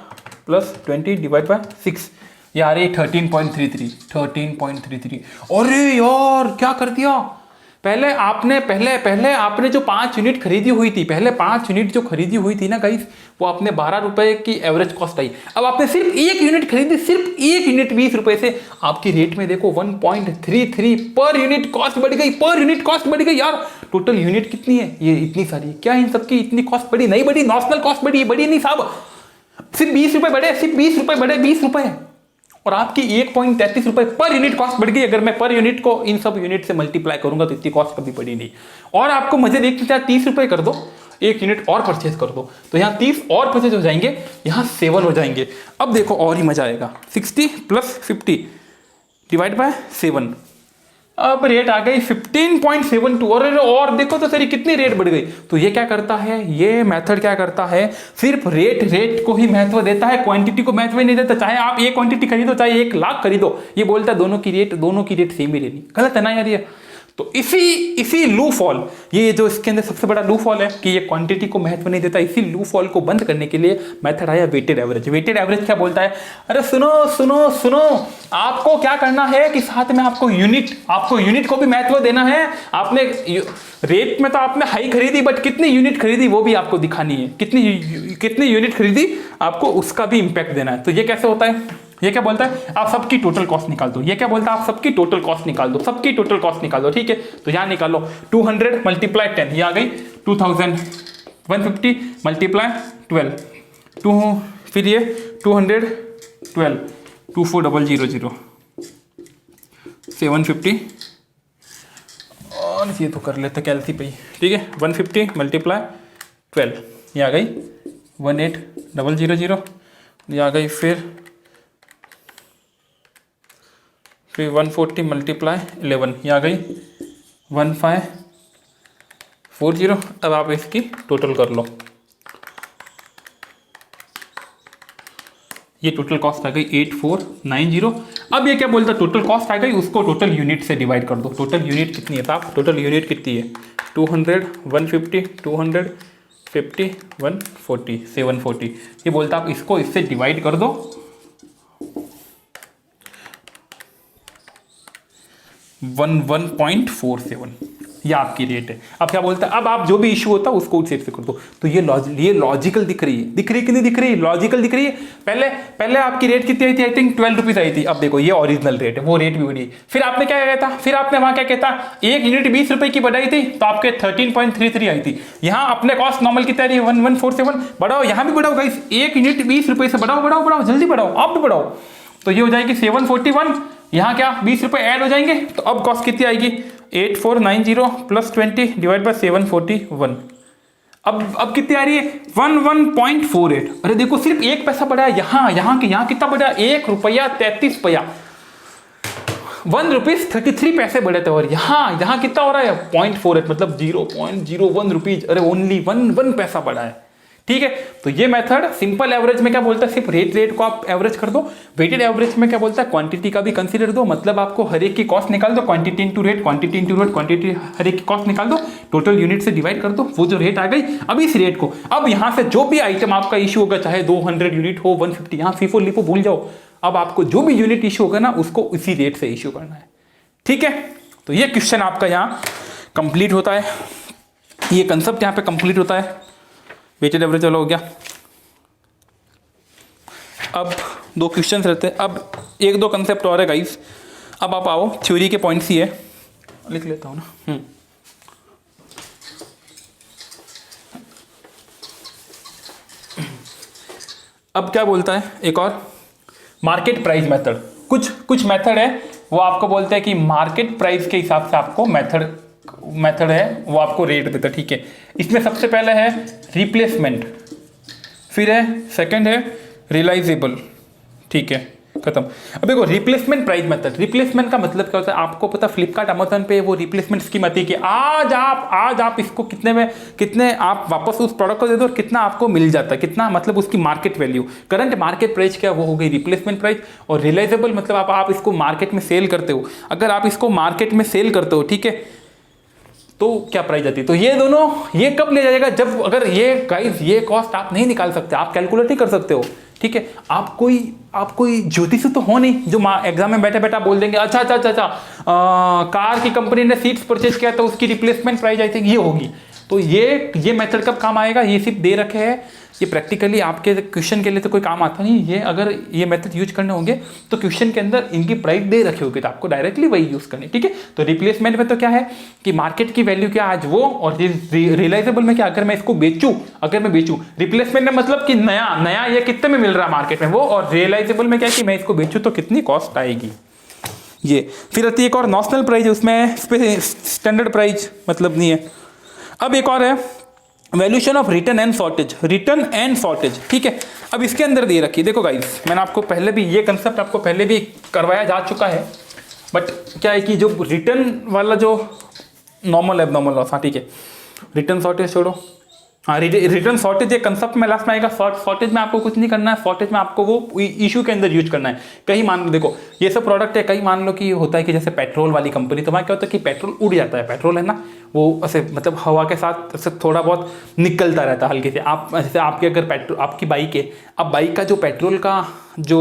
प्लस 20 डिवाइड बाय 6, यार ये 13.33। अरे यार क्या कर दिया? पहले आपने जो 5 यूनिट खरीदी हुई थी, पहले 5 यूनिट जो खरीदी हुई थी ना गाइस, वो आपने 12 रुपए की एवरेज कॉस्ट आई। अब आपने सिर्फ एक यूनिट खरीदी, सिर्फ एक यूनिट 20 रुपए से, आपकी रेट में देखो 1.33 पर यूनिट कॉस्ट बढ़ गई, पर यूनिट कॉस्ट बढ़ गई। यार टोटल यूनिट कितनी है? ये इतनी सारी। क्या इन सबकी इतनी कॉस्ट बढ़ी? नहीं बढ़ी, नॉर्मल कॉस्ट बढ़ी, बढ़ी नहीं साहब, सिर्फ 20 रुपए बढ़े, सिर्फ 20 रुपए बढ़े, 20 रुपए। और आपकी 1.33 रुपए पर यूनिट कॉस्ट बढ़ गई। अगर मैं पर यूनिट को इन सब यूनिट से मल्टीप्लाई करूंगा तो इतनी कॉस्ट कभी बढ़ी नहीं। और आपको मजे देखते थे, 30 रुपए कर दो, एक यूनिट और परचेज कर दो, तो यहाँ 30 और परचेज हो जाएंगे, यहाँ 7 हो जाएंगे। अब देखो और ही मजा आएगा, 60 प्लस 50 डिवाइड बाय 7, अब रेट आ गई 15.72। और देखो तो सही कितनी रेट बढ़ गई। तो ये क्या करता है, ये मेथड क्या करता है, सिर्फ रेट को ही महत्व देता है, क्वांटिटी को महत्व ही नहीं देता। चाहे आप एक क्वांटिटी खरीदो, चाहे 1 लाख खरीदो, ये बोलता है दोनों की रेट सेम ही रहनी। गलत है ना यार ये? तो इसी लू फॉल, ये जो इसके अंदर सबसे बड़ा लू फॉल है कि ये क्वांटिटी को महत्व नहीं देता, इसी लू फॉल को बंद करने के लिए मेथड आया वेटेड एवरेज। वेटेड एवरेज क्या बोलता है? अरे सुनो, आपको क्या करना है कि साथ में आपको यूनिट को भी महत्व देना है। आपने रेट में तो आपने हाई खरीदी, बट कितनी यूनिट खरीदी वो भी आपको दिखानी है, कितनी यूनिट खरीदी आपको उसका भी इंपैक्ट देना है। तो ये कैसे होता है? ये क्या बोलता है? आप सबकी टोटल कॉस्ट निकाल दो। ये क्या बोलता है? आप सबकी टोटल कॉस्ट निकाल दो, सबकी टोटल कॉस्ट निकाल दो। ठीक है, तो यहां निकालो 200 मल्टीप्लाई 10, ये आ गई 2000, 150 मल्टीप्लाई 12, फिर ये 212, 24000, 750, और ये तो कर लेते कैलसी पे ही। ठीक है, 150 मल्टीप्लाई 12, ये आ गई 18000, ये आ गई फिर 140 मल्टीप्लाई 11, ये आ गई 1540। अब आप इसकी टोटल कर लो, ये टोटल कॉस्ट आ गई 8490। अब ये क्या बोलता है? टोटल कॉस्ट आ गई, उसको टोटल यूनिट से डिवाइड कर दो। टोटल यूनिट कितनी है? साहब टोटल यूनिट कितनी है? 200, 150, 250, 140, 740। ये बोलता है आप इसको इससे डिवाइड कर दो, 1.47, ये आपकी रेट है। अब क्या बोलता है? अब आप जो भी इशू होता है उसको उस से कर दो। तो ये लॉजिकल दिख रही है कि नहीं दिख रही? लॉजिकल दिख रही है। पहले आपकी रेट कितनी आई थी? आई थिंक 12 रुपीज आई थी। अब देखो ये ओरिजिनल रेट है, वो रेट भी बढ़ी। फिर आपने क्या कहता? फिर आपने वहां क्या कहता? एक यूनिट 20 रुपए की बढ़ाई थी, तो आपके 13.33 आई थी। यहाँ अपने कॉस्ट नॉर्मल कितना रही? 1147। बढ़ाओ, यहाँ भी बढ़ाओ गाइस, एक यूनिट 20 रुपए से बढ़ाओ, जल्दी बढ़ाओ, आप भी बढ़ाओ। तो ये हो जाएगी 741, यहाँ क्या 20 रुपए ऐड हो जाएंगे। तो अब कॉस्ट कितनी आएगी? 8490 प्लस 20 डिवाइड बाय 741। अब कितनी आ रही है? 11.48। अरे देखो सिर्फ 1 पैसा बढ़ा है। यहाँ कितना बढ़ा? 1 रुपया 33 पैसा, 1 रुपीज 33 पैसे बढ़े थे। और यहाँ कितना हो रहा है? 0.48, मतलब 0.01 रुपीज। अरे ओनली 1 पैसा बढ़ा है। ठीक है, तो ये मेथड सिंपल एवरेज में क्या बोलता है? सिर्फ रेट को आप एवरेज कर दो। वेटेड एवरेज में क्या बोलता है? क्वांटिटी का भी कंसीडर दो, मतलब आपको हर एक की कॉस्ट निकाल दो, क्वांटिटी इनटू रेट, क्वांटिटी हर एक की कॉस्ट निकाल दो, टोटल यूनिट से डिवाइड कर दो, वो जो रेट आ गई। अब इस रेट को, अब यहाँ से जो भी आइटम आपका इशू होगा, चाहे 200 यूनिट हो, 150, यहाँ फीफो लिफो भूल जाओ। अब आपको जो भी यूनिट इशू होगा ना, उसको इसी रेट से इशू करना है। ठीक है, तो ये क्वेश्चन आपका यहाँ कंप्लीट होता है, ये कंसेप्ट यहाँ पे कंप्लीट होता है। वेटेड एवरेज वाला हो गया। अब 2 क्वेश्चंस रहते हैं, अब 1-2 कंसेप्ट और है गाइस। अब आप आओ, थ्योरी के पॉइंट्स ही है, लिख लेता हूँ ना। अब क्या बोलता है? एक और मार्केट प्राइस मेथड। कुछ मेथड है वो आपको बोलते हैं कि मार्केट प्राइस के हिसाब से आपको मेथड है वो आपको रेट देता है। ठीक है, इसमें सबसे पहले है रिप्लेसमेंट, फिर है सेकंड है रियलाइजेबल, ठीक है, खत्म। अब देखो रिप्लेसमेंट प्राइस मेथड, रिप्लेसमेंट का मतलब क्या होता है आपको पता, फ्लिपकार्ट अमेजन पे वो रिप्लेसमेंट स्कीम आती है कि आज आप इसको कितने आप वापस उस प्रोडक्ट को दे दो और कितना आपको मिल जाता है, कितना मतलब उसकी market value, current market price क्या वो हो गई रिप्लेसमेंट प्राइस। और रियलाइजेबल मतलब आप इसको मार्केट में सेल करते हो, अगर आप इसको मार्केट में सेल करते हो ठीक है तो क्या प्राइस आती है। तो ये दोनों ये कब ले जाएगा, जब अगर ये गाइस ये कॉस्ट आप नहीं निकाल सकते, आप कैलकुलेट नहीं कर सकते हो ठीक है। आप कोई ज्योतिष तो हो नहीं जो एग्जाम में बैठे बैठा बोल देंगे अच्छा कार की कंपनी ने सीट्स परचेज किया तो उसकी रिप्लेसमेंट प्राइस आई थिंक ये होगी। तो ये मेथड कब काम आएगा, ये सिर्फ दे रखे हैं, ये प्रैक्टिकली आपके क्वेश्चन के लिए तो कोई काम आता नहीं। ये अगर ये मेथड यूज करने होंगे तो क्वेश्चन के अंदर इनकी प्राइस दे रखे होगी तो आपको डायरेक्टली वही यूज करनी ठीक है। तो रिप्लेसमेंट में तो क्या है कि मार्केट की वैल्यू क्या आज वो, और रियलाइजेबल में क्या अगर मैं इसको बेचूं, रिप्लेसमेंट में मतलब कि नया ये कितने में मिल रहा है मार्केट में वो, और रियलाइजेबल में क्या कि मैं इसको बेचूं तो कितनी कॉस्ट आएगी ये। फिर आती है एक और नॉशनल प्राइस है, उसमें स्टैंडर्ड प्राइस मतलब नहीं है। अब एक और है valuation of return and shortage ठीक है। अब इसके अंदर दे रखी, देखो गाइस मैंने आपको पहले भी ये कंसेप्ट आपको पहले भी करवाया जा चुका है, बट क्या है कि जो रिटर्न वाला जो नॉर्मल एबनॉर्मल लॉस, हाँ ठीक है, रिटर्न शॉर्टेज छोड़ो, हाँ रिटर्न शॉर्टेज एक कंसेप्ट में लास्ट में आएगा। शॉर्टेज में आपको कुछ नहीं करना है, शॉर्टेज में आपको वो इशू के अंदर यूज करना है। कहीं मान लो देखो ये सब प्रोडक्ट है, कहीं मान लो कि होता है कि जैसे पेट्रोल वाली कंपनी, तो वहाँ क्या होता है कि पेट्रोल उड़ जाता है, पेट्रोल है ना वो ऐसे मतलब हवा के साथ ऐसे थोड़ा बहुत निकलता रहता है हल्के से। आप जैसे आपके अगर पेट्रोल आपकी बाइक है, अब बाइक का जो पेट्रोल का जो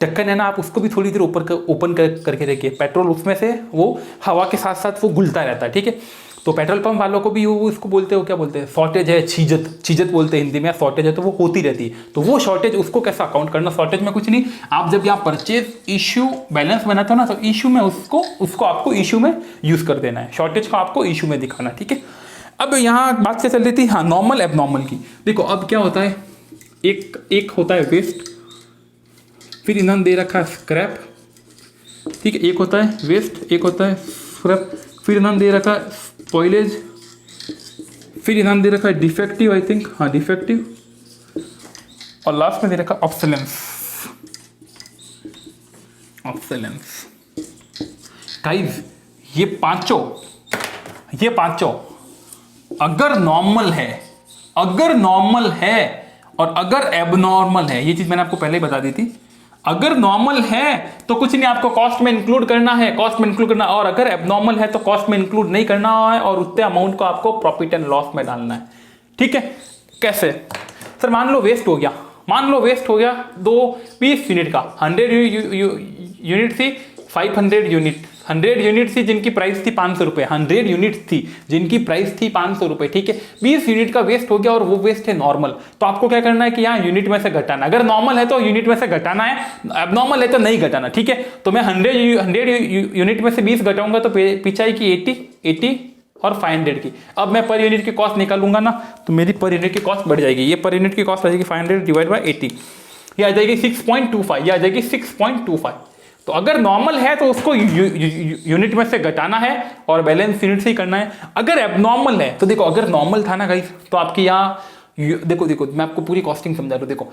ढक्कन है ना आप उसको भी थोड़ी देर ओपन करके रखिए, पेट्रोल उसमें से वो हवा के साथ साथ वो घुलता रहता है ठीक है। तो पेट्रोल पंप वालों को भी वो इसको बोलते हो क्या बोलते हैं, शॉर्टेज है, छीजत बोलते हैं हिंदी में, शॉर्टेज है तो वो होती रहती है। तो वो शॉर्टेज उसको कैसे अकाउंट करना, शॉर्टेज में कुछ नहीं, आप जब यहाँ परचेज इशू बैलेंस बनाते हो ना तो इशू में उसको आपको इशू में यूज कर देना है, शॉर्टेज को आपको इशू में दिखाना ठीक है। अब यहाँ बात क्या चल रही थी, हाँ नॉर्मल एबनॉर्मल की। देखो अब क्या होता है, एक होता है वेस्ट, फिर इन्होंने दे रखा है स्क्रैप ठीक है, एक होता है वेस्ट, एक होता है स्क्रैप, फिर इन्होंने दे रखा है स्पॉइलेज, फिर इन्होंने दे रखा है डिफेक्टिव, आई थिंक हाँ डिफेक्टिव, और लास्ट में दे रखा ऑब्सोलेंस। गाइस ये पांचों अगर नॉर्मल है और अगर एबनॉर्मल है, ये चीज मैंने आपको पहले ही बता दी थी, अगर नॉर्मल है तो कुछ नहीं आपको कॉस्ट में इंक्लूड करना है, और अगर एबनॉर्मल है तो कॉस्ट में इंक्लूड नहीं करना है और उतने अमाउंट को आपको प्रॉफिट एंड लॉस में डालना है ठीक है। कैसे सर, मान लो वेस्ट हो गया 20 यूनिट का, 100 यूनिट थी 500 यूनिट, 100 यूनिट थी जिनकी प्राइस थी 500 रुपए, 100 यूनिट थी जिनकी प्राइस थी 500 रुपए ठीक है। 20 यूनिट का वेस्ट हो गया और वो वेस्ट है नॉर्मल, तो आपको क्या करना है कि यहाँ यूनिट में से घटाना, अगर नॉर्मल है तो यूनिट में से घटाना है, एबनॉर्मल है तो नहीं घटाना ठीक है। तो मैं 100 यूनिट में से 20 घटाऊंगा तो पीछे आएगी 80 और 500 की। अब मैं पर यूनिट की कॉस्ट निकालूंगा ना तो मेरी पर यूनिट की कॉस्ट बढ़ जाएगी, ये पर यूनिट की कॉस्ट आ जाएगी 500 डिवाइड बाई 80, ये आ जाएगी 6.25, ये आ जाएगी 6.25। तो अगर नॉर्मल है तो उसको यूनिट में से घटाना है और बैलेंस यूनिट से ही करना है। अगर एबनॉर्मल है तो देखो, अगर नॉर्मल था ना गाइस तो आपकी यहाँ देखो मैं आपको पूरी कॉस्टिंग समझा रहा हूँ। देखो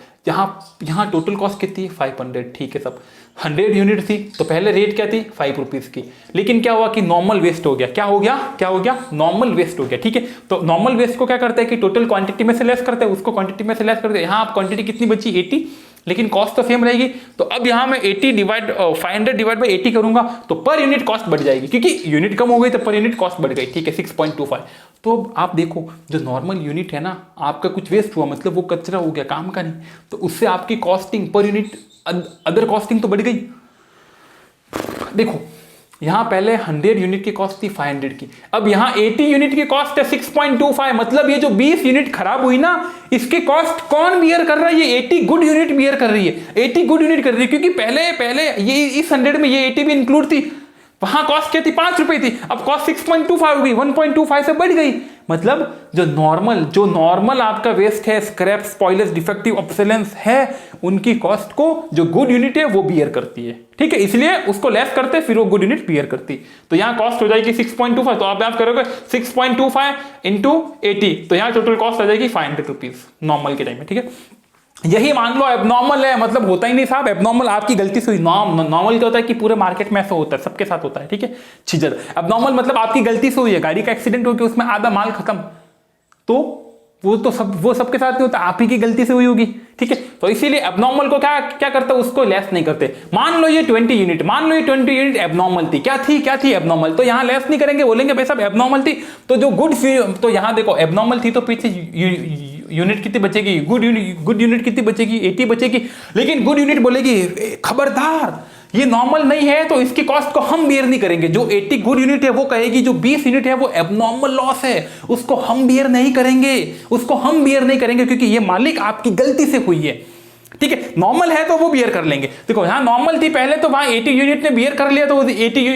यहाँ टोटल कॉस्ट कितनी है 500 ठीक है, सब 100 यूनिट थी तो पहले रेट क्या थी 5 रुपीज़ की, लेकिन क्या हुआ कि नॉर्मल वेस्ट हो गया, क्या हो गया नॉर्मल वेस्ट हो गया ठीक है। तो नॉर्मल वेस्ट को क्या करता है कि टोटल क्वांटिटी में से लेस करते हैं, उसको क्वांटिटी में से लेस करते हैं। यहाँ आप क्वांटिटी कितनी बची 80, लेकिन कॉस्ट तो सेम रहेगी। तो अब यहाँ मैं 500 डिवाइड बाई 80 करूंगा तो पर यूनिट कॉस्ट बढ़ जाएगी, क्योंकि यूनिट कम हो गई तो पर यूनिट कॉस्ट बढ़ गई ठीक है 6.25। तो आप देखो जो नॉर्मल यूनिट है ना, आपका कुछ वेस्ट हुआ मतलब वो कचरा हो गया, काम का नहीं, तो उससे आपकी costing per unit other costing तो बढ़ गई। देखो यहाँ पहले 100 यूनिट की कॉस्ट थी 500 की, अब यहाँ 80 यूनिट की कॉस्ट है 6.25, मतलब ये जो 20 यूनिट खराब हुई ना इसकी कॉस्ट कौन बियर कर रहा है, ये 80 गुड यूनिट बियर कर रही है, 80 गुड यूनिट कर रही है, क्योंकि पहले ये इस 100 में ये 80 भी इंक्लूड थी, वहां कॉस्ट क्या थी 5 रुपए थी, अब कॉस्ट 6.25 हो गई, 1.25 से बढ़ गई। मतलब जो नॉर्मल आपका वेस्ट है, स्क्रैप, स्पॉइलर्स, डिफेक्टिव, ऑब्सोलेंस है, उनकी कॉस्ट को जो गुड यूनिट है वो बियर करती है ठीक है, इसलिए उसको लेस करते फिर वो गुड यूनिट बियर करती। तो यहाँ कॉस्ट हो जाएगी 6.25, तो आप याद करोगे 6.25 इंटू 80, तो यहाँ टोटल कॉस्ट आ जाएगी 500 रुपीज नॉर्मल के टाइम में ठीक है। यही मान लो एबनॉर्मल है, मतलब होता ही नहीं साहब, एबनॉर्मल आपकी गलती से हुई। नॉर्मल क्या होता है कि पूरे मार्केट में ऐसा होता है, सबके साथ होता है, ठीक है। छिजर एबनॉर्मल मतलब आपकी गलती से हुई है, गाड़ी का एक्सीडेंट हो गया, उसमें आधा माल खत्म, तो वो सबके साथ नहीं होता, आप ही की गलती से हुई होगी, ठीक है। तो इसीलिए एबनॉर्मल को क्या करते हैं, उसको लेस नहीं करते। मान लो ये 20 यूनिट, मान लो ये 20 यूनिट एबनॉर्मल थी, क्या थी एबनॉर्मल, तो यहां लेस नहीं करेंगे, बोलेंगे भाई साहब एबनॉर्मल थी, तो जो गुड, तो यहां देखो एबनॉर्मल थी तो पीछे यूनिट कितनी बचेगी, गुड यूनिट कितनी बचेगी, 80 बचेगी। लेकिन गुड यूनिट बोलेगी खबरदार ये नॉर्मल नहीं है, तो इसकी कॉस्ट को हम बेयर नहीं करेंगे। जो 80 गुड यूनिट है वो कहेगी जो 20 यूनिट है वो एबनॉर्मल लॉस है, उसको हम बेयर नहीं करेंगे, क्योंकि ये मालिक आपकी गलती से हुई है, ठीक है। नॉर्मल है तो वो बियर कर लेंगे। देखो यहां नॉर्मल थी पहले, तो वहां 80 यूनिट ने बियर कर लिया, तो 80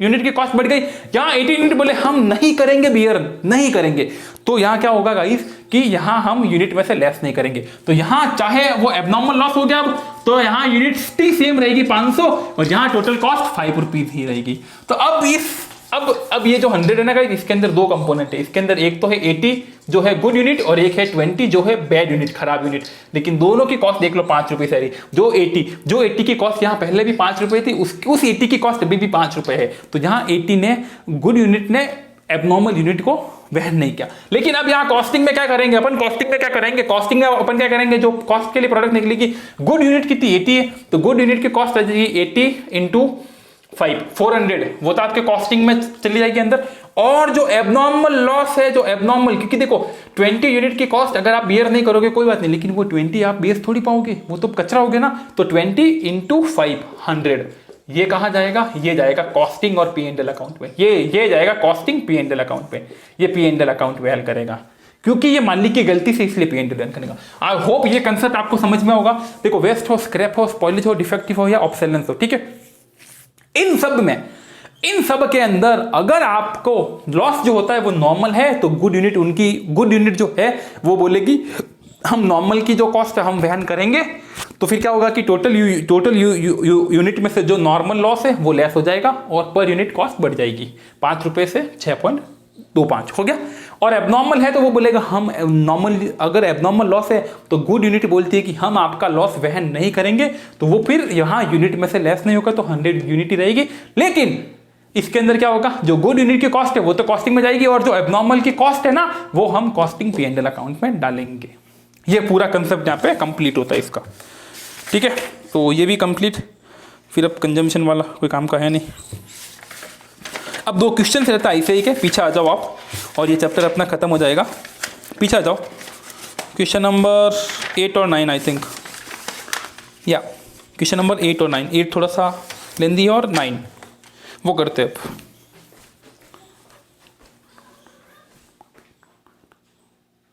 यूनिट की कॉस्ट बढ़ गई। यहां 80 यूनिट बोले हम नहीं करेंगे, बियर नहीं करेंगे, तो यहां क्या होगा गाइस कि यहां हम यूनिट में से लेस नहीं करेंगे। तो यहां चाहे वो एबनॉर्मल लॉस हो गया अब, तो यहां यूनिट स्टिल सेम रहेगी 500, और यहां टोटल कॉस्ट 5 रुपीज ही रहेगी। तो अब ये जो 100 है ना गाइस, इसके अंदर दो कंपोनेंट है। इसके अंदर एक तो है 80 जो है गुड यूनिट, और एक है 20 जो है बैड यूनिट, खराब यूनिट। लेकिन दोनों की कॉस्ट देख लो 5 रुपए सारी। जो 80 की कॉस्ट यहाँ पहले भी 5 रुपए थी, उस 80 की कॉस्ट अभी भी 5 रुपए है। तो यहाँ 80 ने गुड यूनिट ने एबनॉर्मल यूनिट को वहन नहीं किया। लेकिन अब यहाँ कॉस्टिंग में क्या करेंगे अपन, अपन क्या करेंगे, जो कॉस्ट के लिए प्रोडक्ट निकलेगी, गुड यूनिट कितनी 80 है, तो गुड यूनिट की कॉस्ट आ जाएगी 80 इंटू 5 400, वो तो आपके कॉस्टिंग में चली जाएगी अंदर। और जो एबनॉर्मल लॉस है, जो एबनॉर्मल, क्योंकि देखो 20 यूनिट की कॉस्ट अगर आप बियर नहीं करोगे कोई बात नहीं, लेकिन वो 20 आप बेच थोड़ी पाओगे, वो तो कचरा हो गया ना। तो 20 इंटू 500 ये कहां जाएगा, ये जाएगा कॉस्टिंग और P&L अकाउंट में। ये जाएगा कॉस्टिंग P&L अकाउंट में, ये P&L अकाउंट में हेल्प करेगा, क्योंकि ये मालिक की गलती से, इसलिए P&L रन करेगा। आई होप ये कंसेप्ट आपको समझ में होगा। देखो वेस्ट हो, स्क्रैप हो, स्पॉइलेज हो, डिफेक्टिव हो या ऑब्सोलेंस हो, ठीक है, इन सब के अंदर अगर आपको लॉस जो होता है वो नॉर्मल है, तो गुड यूनिट जो है वो बोलेगी हम नॉर्मल की जो कॉस्ट है हम वहन करेंगे। तो फिर क्या होगा कि टोटल यूनिट में से जो नॉर्मल लॉस है वो लेस हो जाएगा, और पर यूनिट कॉस्ट बढ़ जाएगी 5 रुपए से 6.25 हो गया। और एबनॉर्मल है तो वो बोलेगा हम नॉर्मल, अगर एबनॉर्मल लॉस है तो गुड यूनिट बोलती है कि हम आपका लॉस वहन नहीं करेंगे, तो वो फिर यहां यूनिट में से लेस नहीं होगा, तो 100 यूनिट ही रहेगी। लेकिन इसके अंदर क्या होगा, जो गुड यूनिट की कॉस्ट है वो तो कॉस्टिंग में जाएगी, और जो एबनॉर्मल की कॉस्ट है ना वो हम कॉस्टिंग P&L अकाउंट में डालेंगे। ये पूरा कंसेप्ट यहाँ पे कंप्लीट होता है इसका, ठीक है। तो ये भी कंप्लीट, फिर अब कंजम्पशन वाला कोई काम का है नहीं। अब 2 क्वेश्चन रहता है ऐसे ही के, पीछे आ जाओ आप, और ये चैप्टर अपना खत्म हो जाएगा। पीछे आ जाओ, क्वेश्चन नंबर 8 और 9 आई थिंक, या क्वेश्चन नंबर 8 और 9, 8 थोड़ा सा लेंदी है और 9 वो करते हैं अब।